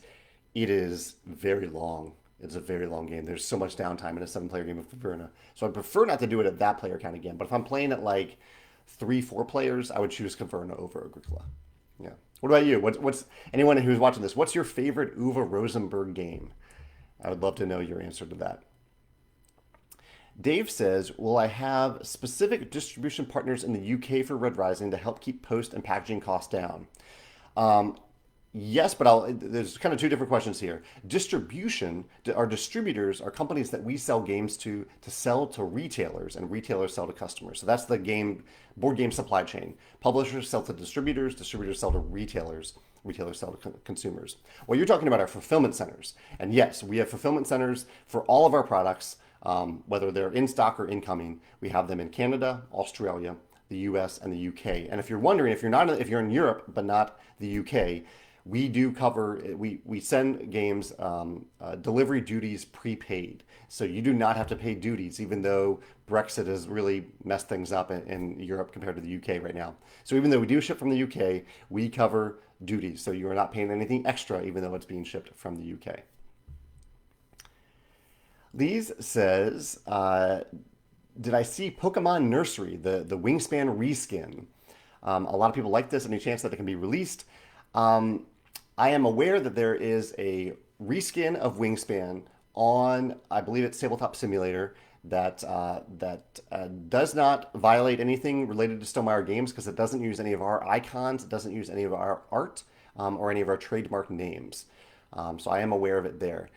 S1: it is very long. It's a very long game. There's so much downtime in a 7 player game of Caverna. So I prefer not to do it at that player count again. But if I'm playing at like 3, 4 players, I would choose Caverna over Agricola. Yeah. What about you? What's anyone who's watching this? What's your favorite Uwe Rosenberg game? I would love to know your answer to that. Dave says, will I have specific distribution partners in the UK for Red Rising to help keep post and packaging costs down? Um, Yes, but there's kind of two different questions here. Distribution, our distributors are companies that we sell games to sell to retailers, and retailers sell to customers. So that's the board game supply chain. Publishers sell to distributors, distributors sell to retailers, retailers sell to consumers. What you're talking about are fulfillment centers. And yes, we have fulfillment centers for all of our products, whether they're in stock or incoming. We have them in Canada, Australia, the US, and the UK. And if you're wondering, if you're in Europe but not the UK, we do cover, we send games delivery duties prepaid. So you do not have to pay duties, even though Brexit has really messed things up in Europe compared to the UK right now. So even though we do ship from the UK, we cover duties. So you are not paying anything extra, even though it's being shipped from the UK. Lise says, did I see Pokemon Nursery, the Wingspan reskin? A lot of people like this. Any chance that it can be released? I am aware that there is a reskin of Wingspan on, I believe it's Tabletop Simulator, that does not violate anything related to Stonemire Games because it doesn't use any of our icons, it doesn't use any of our art, or any of our trademark names. So I am aware of it there.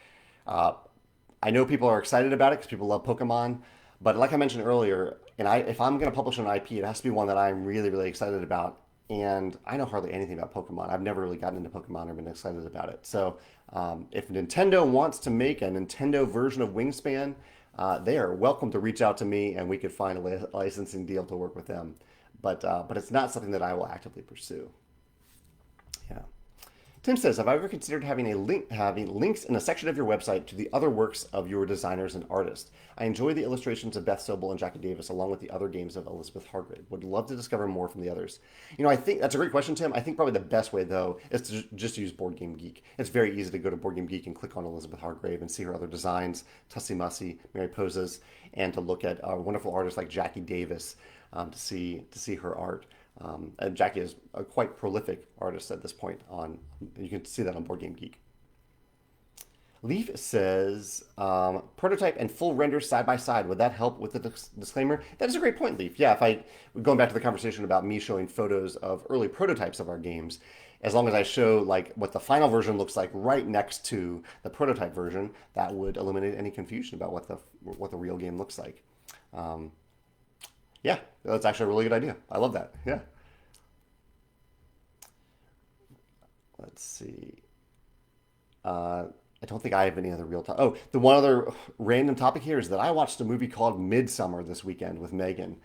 S1: I know people are excited about it because people love Pokemon, but like I mentioned earlier, if I'm going to publish an IP, it has to be one that I'm really, really excited about. And I know hardly anything about Pokemon. I've never really gotten into Pokemon or been excited about it. So if Nintendo wants to make a Nintendo version of Wingspan, they are welcome to reach out to me and we could find a licensing deal to work with them. But it's not something that I will actively pursue. Yeah. Tim says, have I ever considered having links in a section of your website to the other works of your designers and artists? I enjoy the illustrations of Beth Sobel and Jackie Davis, along with the other games of Elizabeth Hargrave. Would love to discover more from the others. I think that's a great question, Tim. I think probably the best way, though, is to just use Board Game Geek. It's very easy to go to Board Game Geek and click on Elizabeth Hargrave and see her other designs, Tussie Mussy, Mary Poses, and to look at wonderful artists like Jackie Davis to see her art. And Jackie is a quite prolific artist at this point. You can see that on Board Game Geek. Leaf says, prototype and full render side by side. Would that help with the disclaimer? That is a great point, Leaf. Yeah, going back to the conversation about me showing photos of early prototypes of our games, as long as I show like what the final version looks like right next to the prototype version, that would eliminate any confusion about what the real game looks like. Yeah, that's actually a really good idea. I love that. Yeah. Let's see. I don't think I have any other real time. Oh, the one other random topic here is that I watched a movie called Midsummer this weekend with Megan.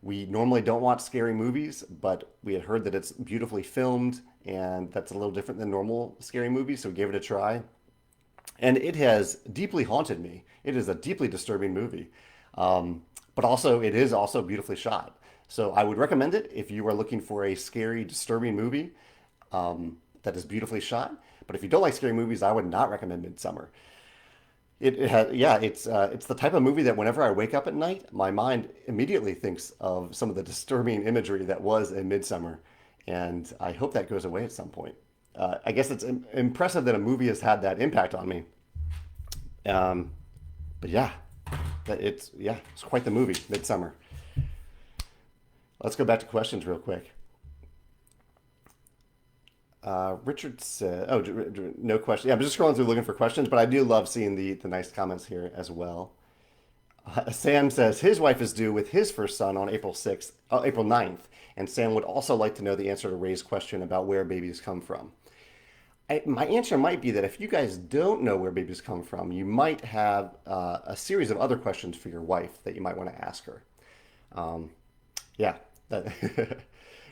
S1: We normally don't watch scary movies, but we had heard that it's beautifully filmed and that's a little different than normal scary movies, so we gave it a try. And it has deeply haunted me. It is a deeply disturbing movie. But also, it is also beautifully shot. So I would recommend it if you are looking for a scary, disturbing movie that is beautifully shot. But if you don't like scary movies, I would not recommend Midsummer. It's the type of movie that whenever I wake up at night, my mind immediately thinks of some of the disturbing imagery that was in Midsummer, and I hope that goes away at some point. I guess it's impressive that a movie has had that impact on me. But yeah, it's quite the movie, Midsummer. Let's go back to questions real quick. Richard said, "Oh, no question." Yeah, I'm just scrolling through looking for questions, but I do love seeing the nice comments here as well. Sam says his wife is due with his first son on April 9th, and Sam would also like to know the answer to Ray's question about where babies come from. My answer might be that if you guys don't know where babies come from, you might have a series of other questions for your wife that you might want to ask her. Yeah.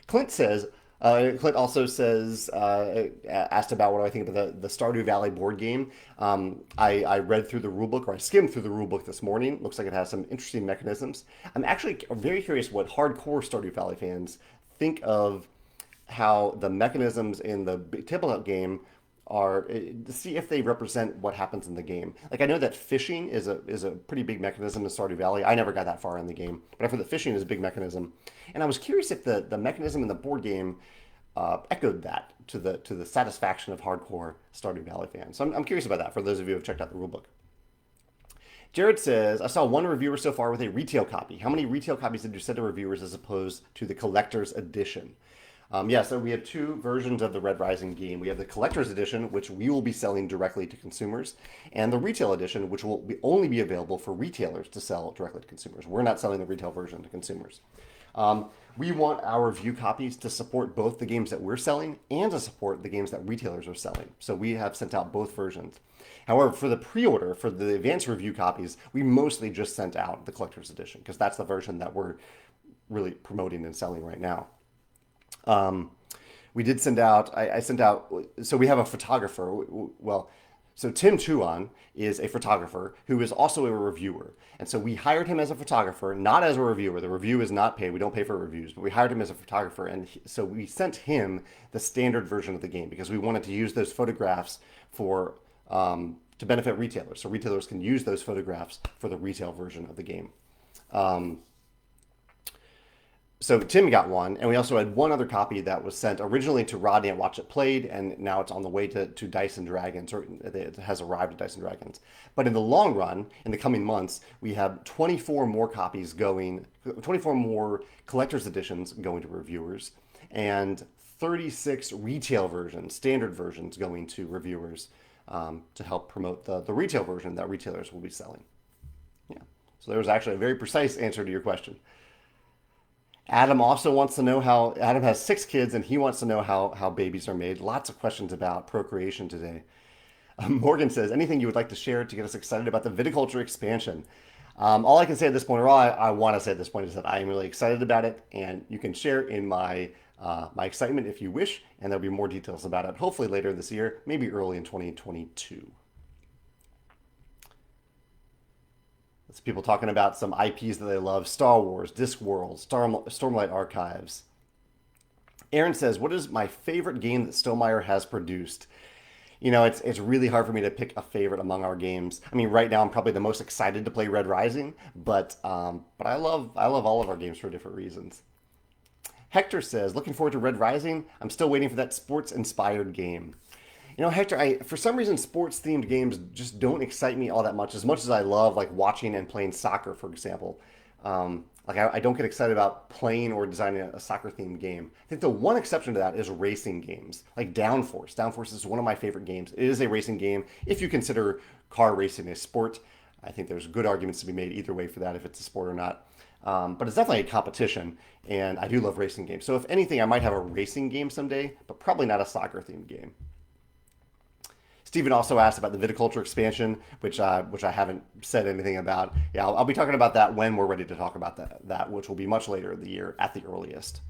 S1: Clint says, Clint also says, asked about what do I think about the Stardew Valley board game. I read through the rulebook, or I skimmed through the rulebook this morning. Looks like it has some interesting mechanisms. I'm actually very curious what hardcore Stardew Valley fans think of how the mechanisms in the tabletop game are, to see if they represent what happens in the game. Like I know that fishing is a pretty big mechanism in Stardew Valley. I never got that far in the game, but I've heard that fishing is a big mechanism. And I was curious if the mechanism in the board game echoed that to the satisfaction of hardcore Stardew Valley fans. So I'm curious about that for those of you who have checked out the rulebook. Jared says, I saw one reviewer so far with a retail copy. How many retail copies did you send to reviewers as opposed to the collector's edition? Yeah, so we have two versions of the Red Rising game. We have the collector's edition, which we will be selling directly to consumers, and the retail edition, which will only be available for retailers to sell directly to consumers. We're not selling the retail version to consumers. We want our review copies to support both the games that we're selling and to support the games that retailers are selling. So we have sent out both versions. However, for the pre-order, for the advanced review copies, we mostly just sent out the collector's edition because that's the version that we're really promoting and selling right now. Um, we did send out, I sent out, so we have a photographer. Well, so Tim Chuan is a photographer who is also a reviewer. And so we hired him as a photographer, not as a reviewer. The review is not paid. We don't pay for reviews, but we hired him as a photographer. And so we sent him the standard version of the game because we wanted to use those photographs for to benefit retailers. So retailers can use those photographs for the retail version of the game. Um, so Tim got one, and we also had one other copy that was sent originally to Rodney at Watch It Played, and now it's on the way to Dice and Dragons, or it has arrived at Dice and Dragons. But in the long run, in the coming months, we have 24 more copies going, 24 more collector's editions going to reviewers, and 36 retail versions, standard versions going to reviewers to help promote the retail version that retailers will be selling. Yeah. So there was actually a very precise answer to your question. Adam also wants to know how Adam has 6 kids and he wants to know how babies are made. Lots of questions about procreation today. Morgan says, anything you would like to share to get us excited about the viticulture expansion? All I can say at this point, or all I want to say at this point, is that I am really excited about it, and you can share in my excitement if you wish, and there'll be more details about it hopefully later this year, maybe early in 2022. It's people talking about some IPs that they love: Star Wars, Discworld, Stormlight Archives. Aaron says, what is my favorite game that Stonemire has produced? You know, it's really hard for me to pick a favorite among our games. I mean, right now I'm probably the most excited to play Red Rising, but I love all of our games for different reasons. Hector says, looking forward to Red Rising. I'm still waiting for that sports inspired game. You know, Hector, for some reason, sports themed games just don't excite me all that much. As much as I love like watching and playing soccer, for example. I don't get excited about playing or designing a soccer themed game. I think the one exception to that is racing games, like Downforce. Downforce is one of my favorite games. It is a racing game if you consider car racing a sport. I think there's good arguments to be made either way for that, if it's a sport or not. But it's definitely a competition, and I do love racing games. So if anything, I might have a racing game someday, but probably not a soccer themed game. Stephen also asked about the viticulture expansion, which I haven't said anything about. Yeah, I'll be talking about that when we're ready to talk about that, which will be much later in the year at the earliest.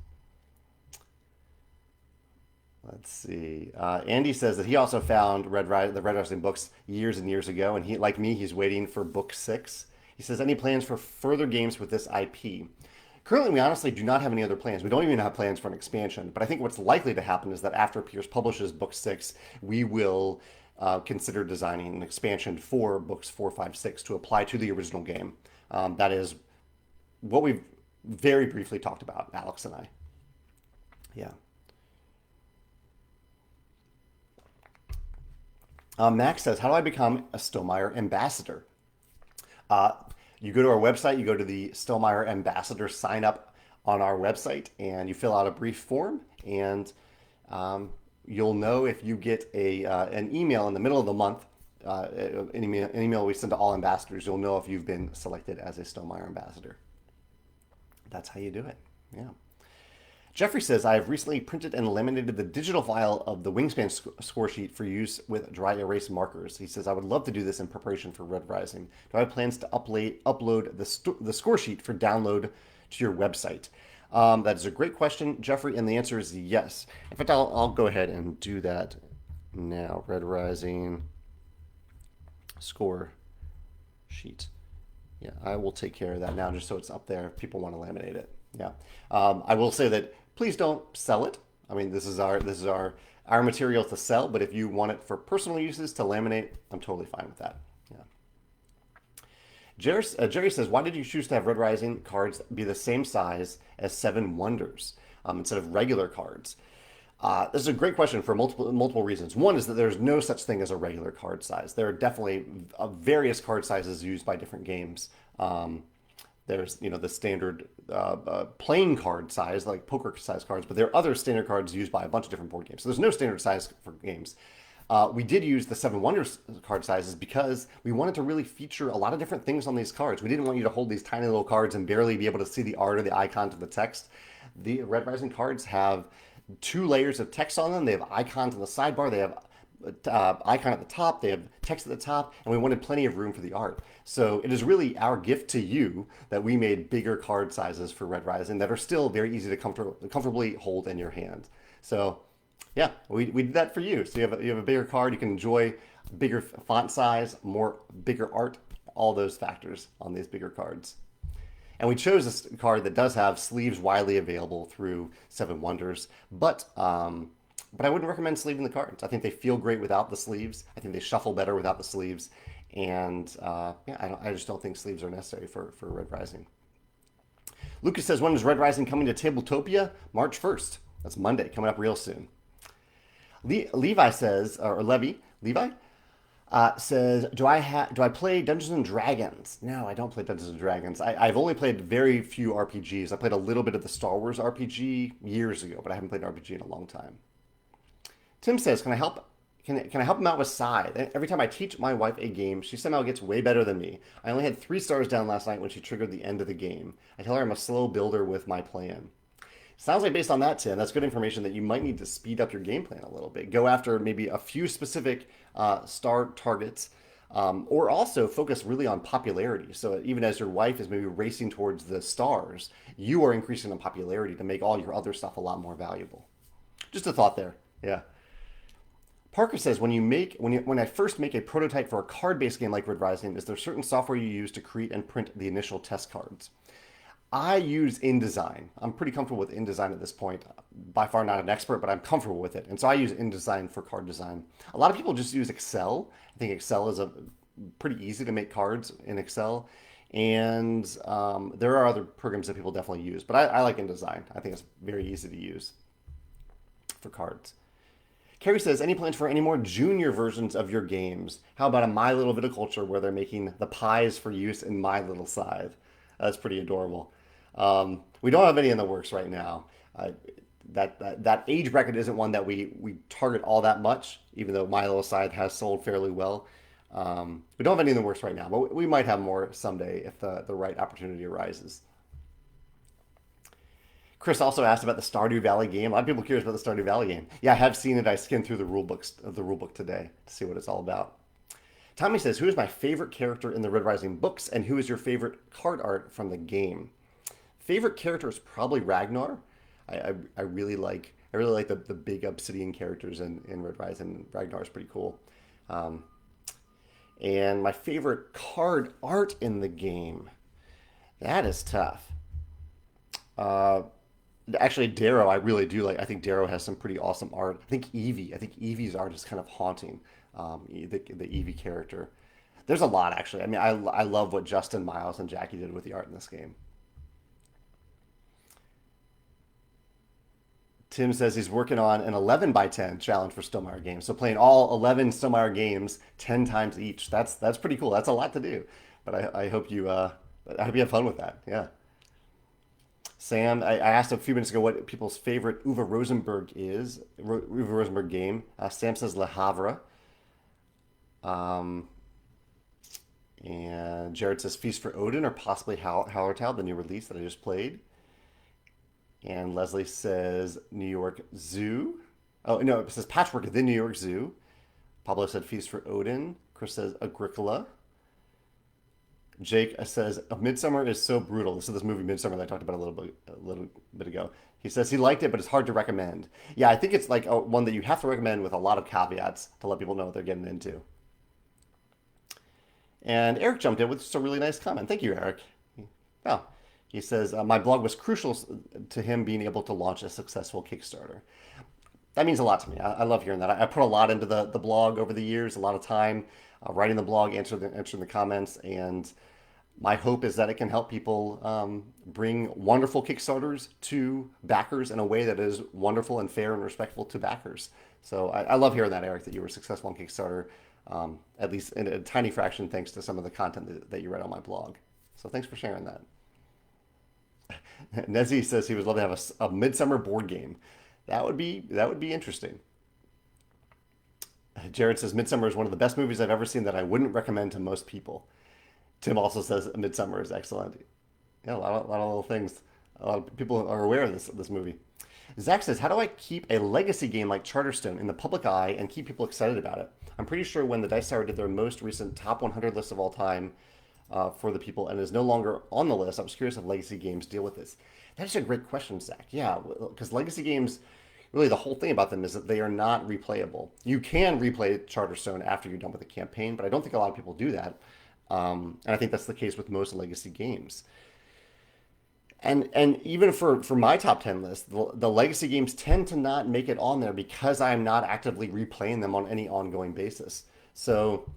S1: Let's see. Andy says that he also found the Red Rising books years and years ago, and he, like me, he's waiting for book 6. He says, any plans for further games with this IP? Currently, we honestly do not have any other plans. We don't even have plans for an expansion. But I think what's likely to happen is that after Pierce publishes book 6, we will consider designing an expansion for books 4, 5, 6 to apply to the original game. That is what we've very briefly talked about, Alex and I. Yeah. Max says, how do I become a Stonemire ambassador? Uh, you go to our website, you go to the Stonemire ambassador sign up on our website, and you fill out a brief form, and you'll know if you get an email in the middle of the month, an email we send to all ambassadors. You'll know if you've been selected as a Stonemire ambassador. That's how you do it. Yeah. Jeffrey says, I have recently printed and laminated the digital file of the Wingspan score sheet for use with dry erase markers. He says, I would love to do this in preparation for Red Rising. Do I have plans to upload the score sheet for download to your website? That is a great question, Jeffrey, and the answer is yes. In fact, I'll go ahead and do that now. Red Rising score sheet. Yeah, I will take care of that now just so it's up there if people want to laminate it. Yeah. I will say that please don't sell it. I mean, this is our material to sell, but if you want it for personal uses to laminate, I'm totally fine with that. Yeah. Jerry says, why did you choose to have Red Rising cards be the same size as Seven Wonders instead of regular cards? This is a great question for multiple reasons. One is that there's no such thing as a regular card size. There are definitely various card sizes used by different games. There's, the standard playing card size, like poker size cards, but there are other standard cards used by a bunch of different board games. So there's no standard size for games. We did use the Seven Wonders card sizes because we wanted to really feature a lot of different things on these cards. We didn't want you to hold these tiny little cards and barely be able to see the art or the icon to the text. The Red Rising cards have 2 layers of text on them. They have icons on the sidebar. They have icon at the top. They have text at the top, and we wanted plenty of room for the art. So it is really our gift to you that we made bigger card sizes for Red Rising that are still very easy to comfortably hold in your hand. So yeah, we did that for you. So you have a bigger card. You can enjoy bigger font size, bigger art, all those factors on these bigger cards. And we chose a card that does have sleeves widely available through Seven Wonders, but I wouldn't recommend sleeving the cards. I think they feel great without the sleeves. I think they shuffle better without the sleeves, and yeah, I just don't think sleeves are necessary for Red Rising. Lucas says, when is Red Rising coming to Tabletopia? March 1st. That's Monday, coming up real soon. Levi says, or Levi says, do I play Dungeons and Dragons? No, I don't play Dungeons and Dragons. I've only played very few RPGs. I played a little bit of the Star Wars RPG years ago, but I haven't played an RPG in a long time. Tim says, can I help? Can I help him out with Scythe? Every time I teach my wife a game, she somehow gets way better than me. I only had 3 stars down last night when she triggered the end of the game. I tell her I'm a slow builder with my plan. Sounds like based on that, Tim, that's good information that you might need to speed up your game plan a little bit. Go after maybe a few specific star targets, or also focus really on popularity. So even as your wife is maybe racing towards the stars, you are increasing in popularity to make all your other stuff a lot more valuable. Just a thought there. Yeah. Parker says, when I first make a prototype for a card-based game like Red Rising, is there certain software you use to create and print the initial test cards? I use InDesign. I'm pretty comfortable with InDesign at this point. By far not an expert, but I'm comfortable with it. And so I use InDesign for card design. A lot of people just use Excel. I think Excel is pretty easy to make cards in Excel. And there are other programs that people definitely use. But I like InDesign. I think it's very easy to use for cards. Carrie says, any plans for any more junior versions of your games? How about a My Little Viticulture where they're making the pies for use in My Little Scythe? That's pretty adorable. We don't have any in the works right now. That age bracket isn't one that we target all that much, even though My Little Scythe has sold fairly well. We don't have any in the works right now, but we might have more someday if the right opportunity arises. Chris also asked about the Stardew Valley game. A lot of people are curious about the Stardew Valley game. Yeah, I have seen it. I skimmed through the rulebook today to see what it's all about. Tommy says, who is my favorite character in the Red Rising books, and who is your favorite card art from the game? Favorite character is probably Ragnar. I really like the big obsidian characters in Red Rising. Ragnar is pretty cool. And my favorite card art in the game, that is tough. Actually, Darrow, I really do like. I think Darrow has some pretty awesome art. I think Evie's art is kind of haunting. The Evie character. There's a lot actually. I mean, I love what Justin, Miles, and Jackie did with the art in this game. Tim says he's working on an 11 by 10 challenge for Stonemire games. So playing all 11 Stonemire games 10 times each. That's pretty cool. That's a lot to do. But I hope you have fun with that. Yeah. Sam, I asked a few minutes ago what people's favorite Uwe Rosenberg game. Sam says Le Havre. And Jared says Feast for Odin or possibly Hallertau, the new release that I just played. And Leslie says New York Zoo. Oh, no, it says Patchwork at the New York Zoo. Pablo said Feast for Odin. Chris says Agricola. Jake says Midsummer is so brutal. This is this movie Midsummer that I talked about a little bit ago. He says he liked it, but it's hard to recommend. Yeah, I think it's like one that you have to recommend with a lot of caveats to let people know what they're getting into. And Eric jumped in with just a really nice comment. Thank you, Eric. Oh, he says, my blog was crucial to him being able to launch a successful Kickstarter. That means a lot to me. I love hearing that. I put a lot into the blog over the years, a lot of time writing the blog, answering the comments, and my hope is that it can help people bring wonderful Kickstarters to backers in a way that is wonderful and fair and respectful to backers. So I love hearing that, Eric, that you were successful on Kickstarter, at least in a tiny fraction thanks to some of the content that you read on my blog. So thanks for sharing that. Nezzy says he would love to have a midsummer board game. That would be interesting. Jared says Midsummer is one of the best movies I've ever seen that I wouldn't recommend to most people. Tim also says Midsummer is excellent. Yeah, a lot of little things. A lot of people are aware of this movie. Zach says, how do I keep a legacy game like Charterstone in the public eye and keep people excited about it? I'm pretty sure when the Dice Tower did their most recent top 100 list of all time for the people and is no longer on the list, I was curious if legacy games deal with this. That's a great question, Zach. Yeah, because legacy games, really the whole thing about them is that they are not replayable. You can replay Charterstone after you're done with the campaign, but I don't think a lot of people do that. And I think that's the case with most legacy games. And even for my top 10 list, the legacy games tend to not make it on there because I'm not actively replaying them on any ongoing basis. So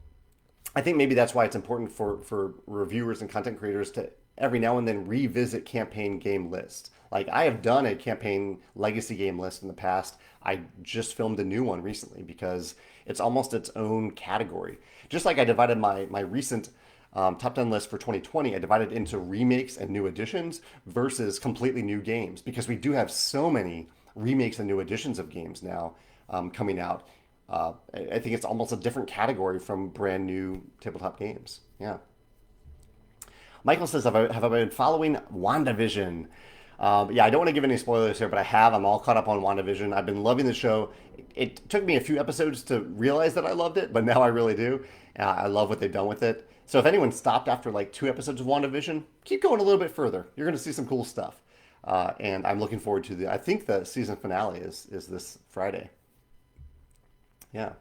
S1: I think maybe that's why it's important for reviewers and content creators to every now and then revisit campaign game lists. Like I have done a campaign legacy game list in the past. I just filmed a new one recently because it's almost its own category. Just like I divided my recent top 10 list for 2020, I divided into remakes and new additions versus completely new games because we do have so many remakes and new editions of games now coming out. I think it's almost a different category from brand new tabletop games. Yeah. Michael says, have I been following WandaVision? Yeah, I don't want to give any spoilers here, but I have. I'm all caught up on WandaVision. I've been loving the show. It took me a few episodes to realize that I loved it, but now I really do. I love what they've done with it. So if anyone stopped after like 2 episodes of WandaVision, keep going a little bit further. You're going to see some cool stuff. And I'm looking forward to I think the season finale is this Friday. Yeah.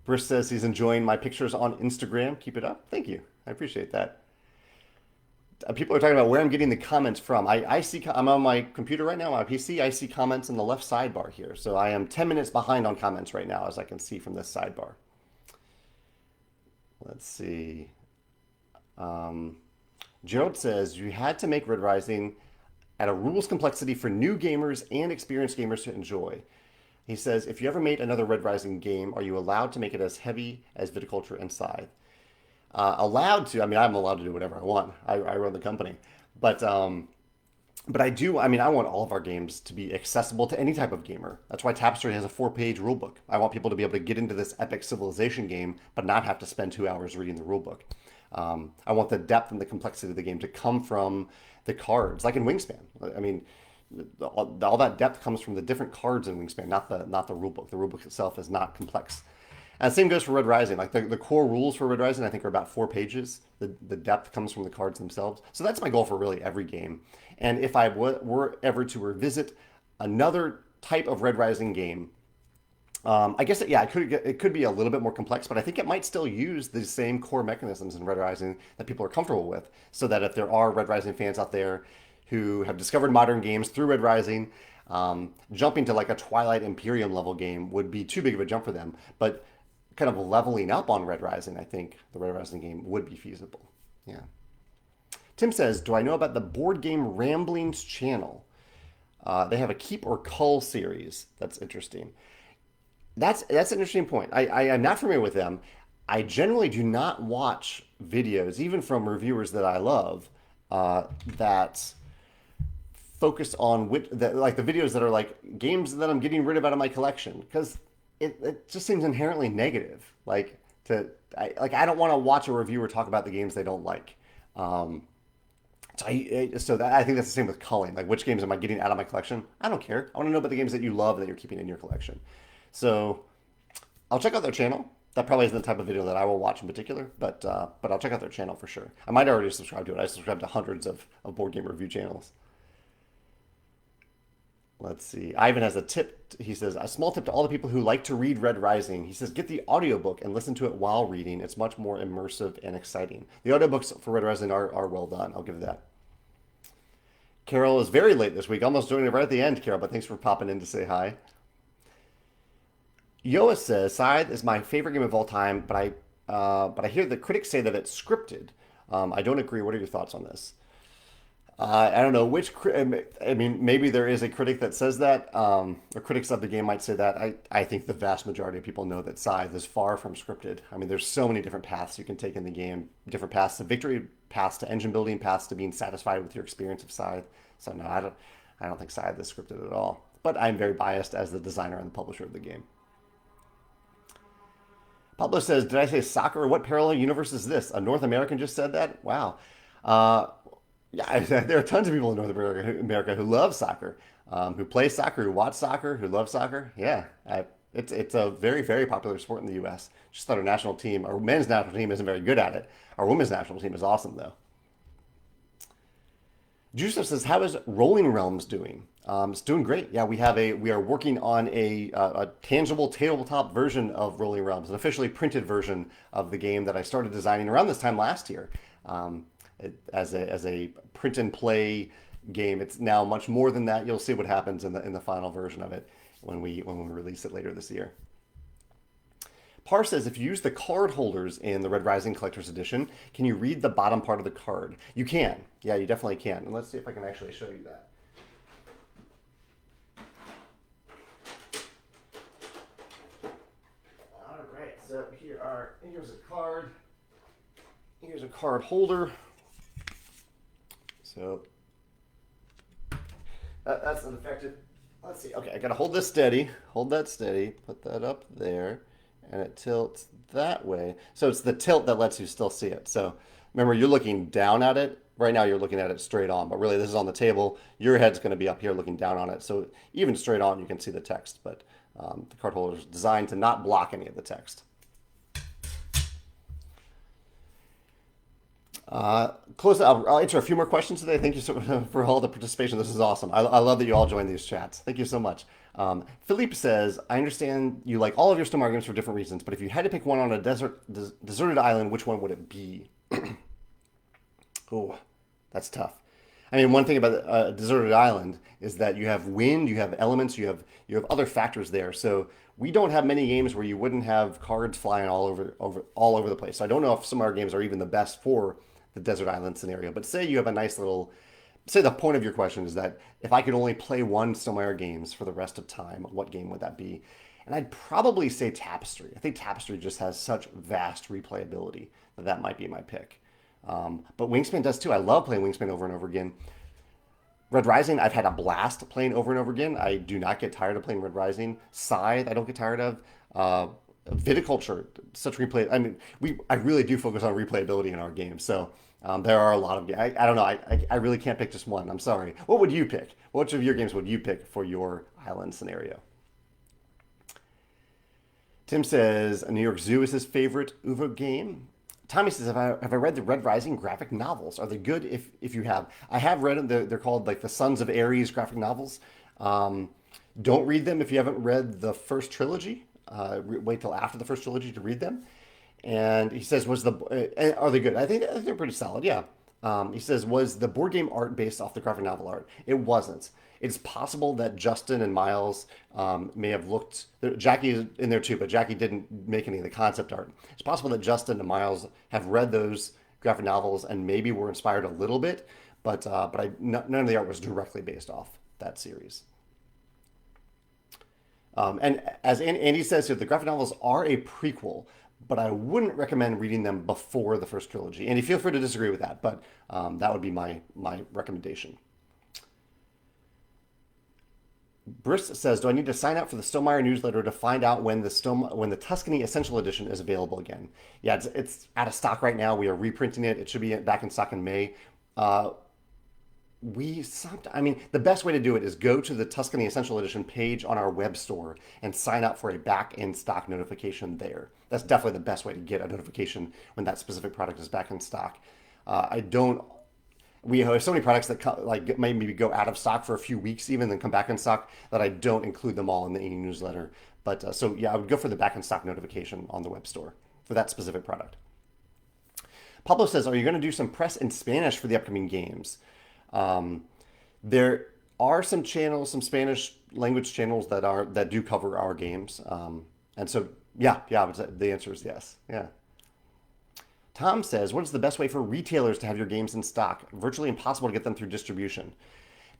S1: Bruce says he's enjoying my pictures on Instagram. Keep it up. Thank you. I appreciate that. People are talking about where I'm getting the comments from. I see, I'm on my computer right now, my PC. I see comments in the left sidebar here. So I am 10 minutes behind on comments right now, as I can see from this sidebar. Let's see. Gerald says you had to make Red Rising at a rules complexity for new gamers and experienced gamers to enjoy. He says, if you ever made another Red Rising game, are you allowed to make it as heavy as Viticulture and Scythe? Allowed to, I mean, I'm allowed to do whatever I want. I run the company. But I do, I mean, I want all of our games to be accessible to any type of gamer. That's why Tapestry has a 4-page rulebook. I want people to be able to get into this epic civilization game, but not have to spend 2 hours reading the rulebook. I want the depth and the complexity of the game to come from the cards, like in Wingspan. I mean, all that depth comes from the different cards in Wingspan, not the rulebook. The rulebook itself is not complex. And the same goes for Red Rising. Like the core rules for Red Rising, I think, are about 4 pages. The depth comes from the cards themselves. So that's my goal for really every game. And if I were ever to revisit another type of Red Rising game, I guess it could be a little bit more complex, but I think it might still use the same core mechanisms in Red Rising that people are comfortable with. So that if there are Red Rising fans out there who have discovered modern games through Red Rising, jumping to like a Twilight Imperium level game would be too big of a jump for them. But kind of leveling up on Red Rising, I think the Red Rising game would be feasible. Yeah. Tim says, do I know about the Board Game Ramblings channel? They have a Keep or Cull series. That's interesting. That's an interesting point. I am not familiar with them. I generally do not watch videos, even from reviewers that I love, that focus on like the videos that are like games that I'm getting rid of out of my collection, because it just seems inherently negative. I don't want to watch a reviewer talk about the games they don't like. I think that's the same with culling. Like, which games am I getting out of my collection? I don't care. I want to know about the games that you love that you're keeping in your collection. So I'll check out their channel. That probably isn't the type of video that I will watch in particular, but I'll check out their channel for sure. I might already subscribe to it. I subscribe to hundreds of board game review channels. Let's see. Ivan has a tip. He says, a small tip to all the people who like to read Red Rising. He says, get the audiobook and listen to it while reading. It's much more immersive and exciting. The audiobooks for Red Rising are well done. I'll give that. Carol is very late this week. Almost joining it right at the end, Carol, but thanks for popping in to say hi. Yoa says, Scythe is my favorite game of all time, but I hear the critics say that it's scripted. I don't agree. What are your thoughts on this? I don't know which. I mean, maybe there is a critic that says that, or critics of the game might say that. I think the vast majority of people know that Scythe is far from scripted. I mean, there's so many different paths you can take in the game, different paths to victory, paths to engine building, paths to being satisfied with your experience of Scythe. So no, I don't think Scythe is scripted at all. But I'm very biased as the designer and the publisher of the game. Pablo says, "Did I say soccer? What parallel universe is this? A North American just said that? Wow." Uh, yeah, there are tons of people in North America who love soccer, who play soccer, who watch soccer, who love soccer. Yeah, it's a very popular sport in the U.S. Just that our national team, our men's national team, isn't very good at it. Our women's national team is awesome though. Joseph says, "How is Rolling Realms doing?" It's doing great. Yeah, we are working on a tangible tabletop version of Rolling Realms, an officially printed version of the game that I started designing around this time last year. As a print and play game, it's now much more than that. You'll see what happens in the final version of it when we release it later this year. Par says, if you use the card holders in the Red Rising Collector's Edition, can you read the bottom part of the card? You can. Yeah, you definitely can. And let's see if I can actually show you that. All right, so here's a card. Here's a card holder. So that's an effective. Let's see. Okay, I gotta hold this steady. Hold that steady. Put that up there, and it tilts that way. So it's the tilt that lets you still see it. So remember, you're looking down at it. Right now, you're looking at it straight on, but really, this is on the table. Your head's going to be up here looking down on it. So even straight on, you can see the text. But the card holder is designed to not block any of the text. Close. I'll answer a few more questions today. Thank you so much for all the participation. This is awesome. I love that you all join these chats. Thank you so much. Philippe says, "I understand you like all of your Stonemire games for different reasons, but if you had to pick one on a deserted island, which one would it be?" Oh, that's tough. I mean, one thing about a deserted island is that you have wind, you have elements, you have other factors there. So we don't have many games where you wouldn't have cards flying all over the place. So I don't know if some of our games are even the best for the desert island scenario. But say you have a nice little, say the point of your question is that if I could only play one Stonemaier games for the rest of time, what game would that be? And I'd probably say Tapestry. I think Tapestry just has such vast replayability that that might be my pick. But Wingspan does too. I love playing Wingspan over and over again. Red Rising, I've had a blast playing over and over again. I do not get tired of playing Red Rising. Scythe, I don't get tired of. Viticulture, such replay. I mean, I really do focus on replayability in our games. So there are a lot of. I don't know. I really can't pick just one. I'm sorry. What would you pick? Which of your games would you pick for your island scenario? Tim says New York Zoo is his favorite UVO game. Tommy says, have I read the Red Rising graphic novels? Are they good if you have? I have read them. They're called like the Sons of Ares graphic novels. Um, don't read them if you haven't read the first trilogy. Wait till after the first trilogy to read them. And he says, are they good? I think they're pretty solid. Yeah. He says, was the board game art based off the graphic novel art? It wasn't. It's possible that Justin and Miles may have looked. Jackie is in there too, but Jackie didn't make any of the concept art. It's possible that Justin and Miles have read those graphic novels and maybe were inspired a little bit, but none of the art was directly based off that series. And as Andy says here, the graphic novels are a prequel, but I wouldn't recommend reading them before the first trilogy. Andy, feel free to disagree with that, but that would be my recommendation. Briss says, "Do I need to sign up for the Stonemaier newsletter to find out when the Tuscany Essential Edition is available again?" Yeah, it's out of stock right now. We are reprinting it. It should be back in stock in May. Uh, I mean, the best way to do it is go to the Tuscany Essential Edition page on our web store and sign up for a back in stock notification there. That's definitely the best way to get a notification when that specific product is back in stock. I don't. We have so many products that like maybe go out of stock for a few weeks even, then come back in stock that I don't include them all in the e-newsletter. But so yeah, I would go for the back in stock notification on the web store for that specific product. Pablo says, "Are you going to do some press in Spanish for the upcoming games?" There are some channels, some Spanish language channels that do cover our games, and so yeah, the answer is yes. Yeah. Tom says, what is the best way for retailers to have your games in stock? Virtually impossible to get them through distribution.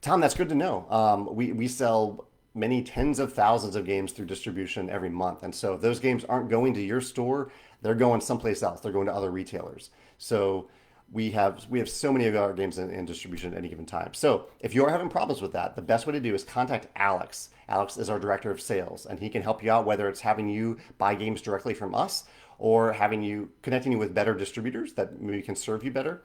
S1: Tom, that's good to know. We sell many tens of thousands of games through distribution every month. And so if those games aren't going to your store, they're going someplace else. They're going to other retailers. So we have so many of our games in distribution at any given time. So if you're having problems with that, the best way to do is contact Alex. Alex is our director of sales, and he can help you out, whether it's having you buy games directly from us or connecting you with better distributors that maybe can serve you better.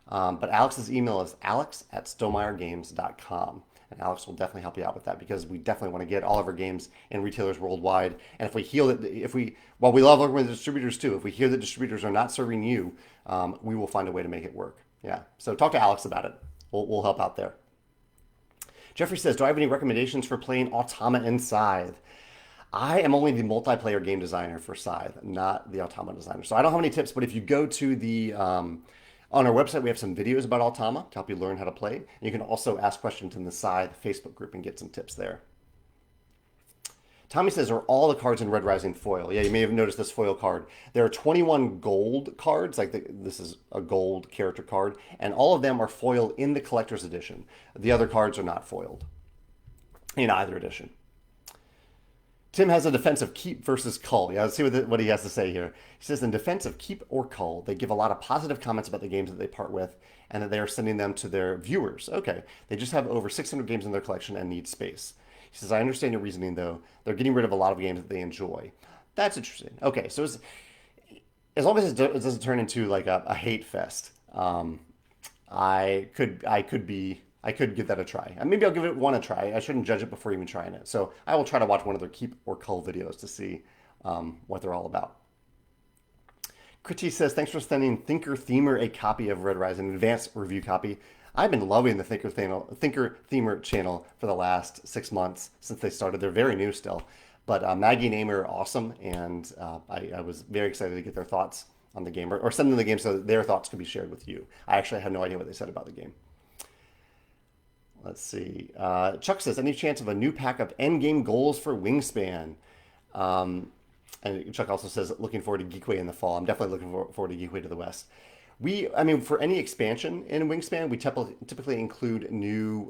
S1: But Alex's email is alex@stonemiregames.com. And Alex will definitely help you out with that because we definitely want to get all of our games in retailers worldwide. And while we love working with distributors too, if we hear that distributors are not serving you, we will find a way to make it work. Yeah. So talk to Alex about it. We'll help out there. Jeffrey says, do I have any recommendations for playing Automa and Scythe? I am only the multiplayer game designer for Scythe, not the Automa designer. So I don't have any tips, but if you go to on our website, we have some videos about Automa to help you learn how to play. And you can also ask questions in the Scythe Facebook group and get some tips there. Tommy says, are all the cards in Red Rising foil? Yeah, you may have noticed this foil card. There are 21 gold cards, this is a gold character card, and all of them are foil in the collector's edition. The other cards are not foiled in either edition. Tim has a defense of keep versus cull. Yeah, let's see what he has to say here. He says, in defense of keep or cull, they give a lot of positive comments about the games that they part with and that they are sending them to their viewers. Okay, they just have over 600 games in their collection and need space. He says, I understand your reasoning, though. They're getting rid of a lot of games that they enjoy. That's interesting. Okay, so as long as it doesn't turn into like a hate fest, I could give that a try. And maybe I'll give it one a try. I shouldn't judge it before even trying it. So I will try to watch one of their keep or cull videos to see what they're all about. Kriti says, thanks for sending Thinker Themer a copy of Red Rising, an advanced review copy. I've been loving the Thinker Themer channel for the last 6 months since they started. They're very new still. But Maggie and Amy are awesome, and I was very excited to get their thoughts on the game, or send them the game so that their thoughts could be shared with you. I actually have no idea what they said about the game. Let's see. Chuck says, any chance of a new pack of endgame goals for Wingspan? And Chuck also says, looking forward to Geekway in the fall. I'm definitely looking forward to Geekway to the West. For any expansion in Wingspan, we typically include new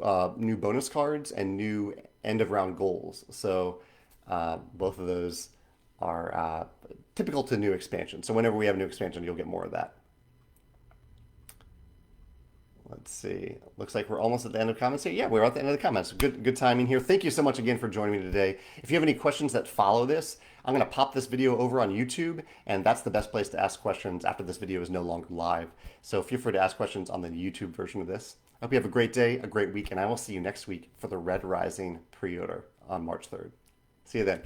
S1: bonus cards and new end of round goals. So both of those are typical to new expansion. So whenever we have a new expansion, you'll get more of that. Let's see. Looks like we're almost at the end of comments here. Yeah, we're at the end of the comments. Good timing here. Thank you so much again for joining me today. If you have any questions that follow this, I'm going to pop this video over on YouTube, and that's the best place to ask questions after this video is no longer live. So feel free to ask questions on the YouTube version of this. I hope you have a great day, a great week, and I will see you next week for the Red Rising pre-order on March 3rd. See you then.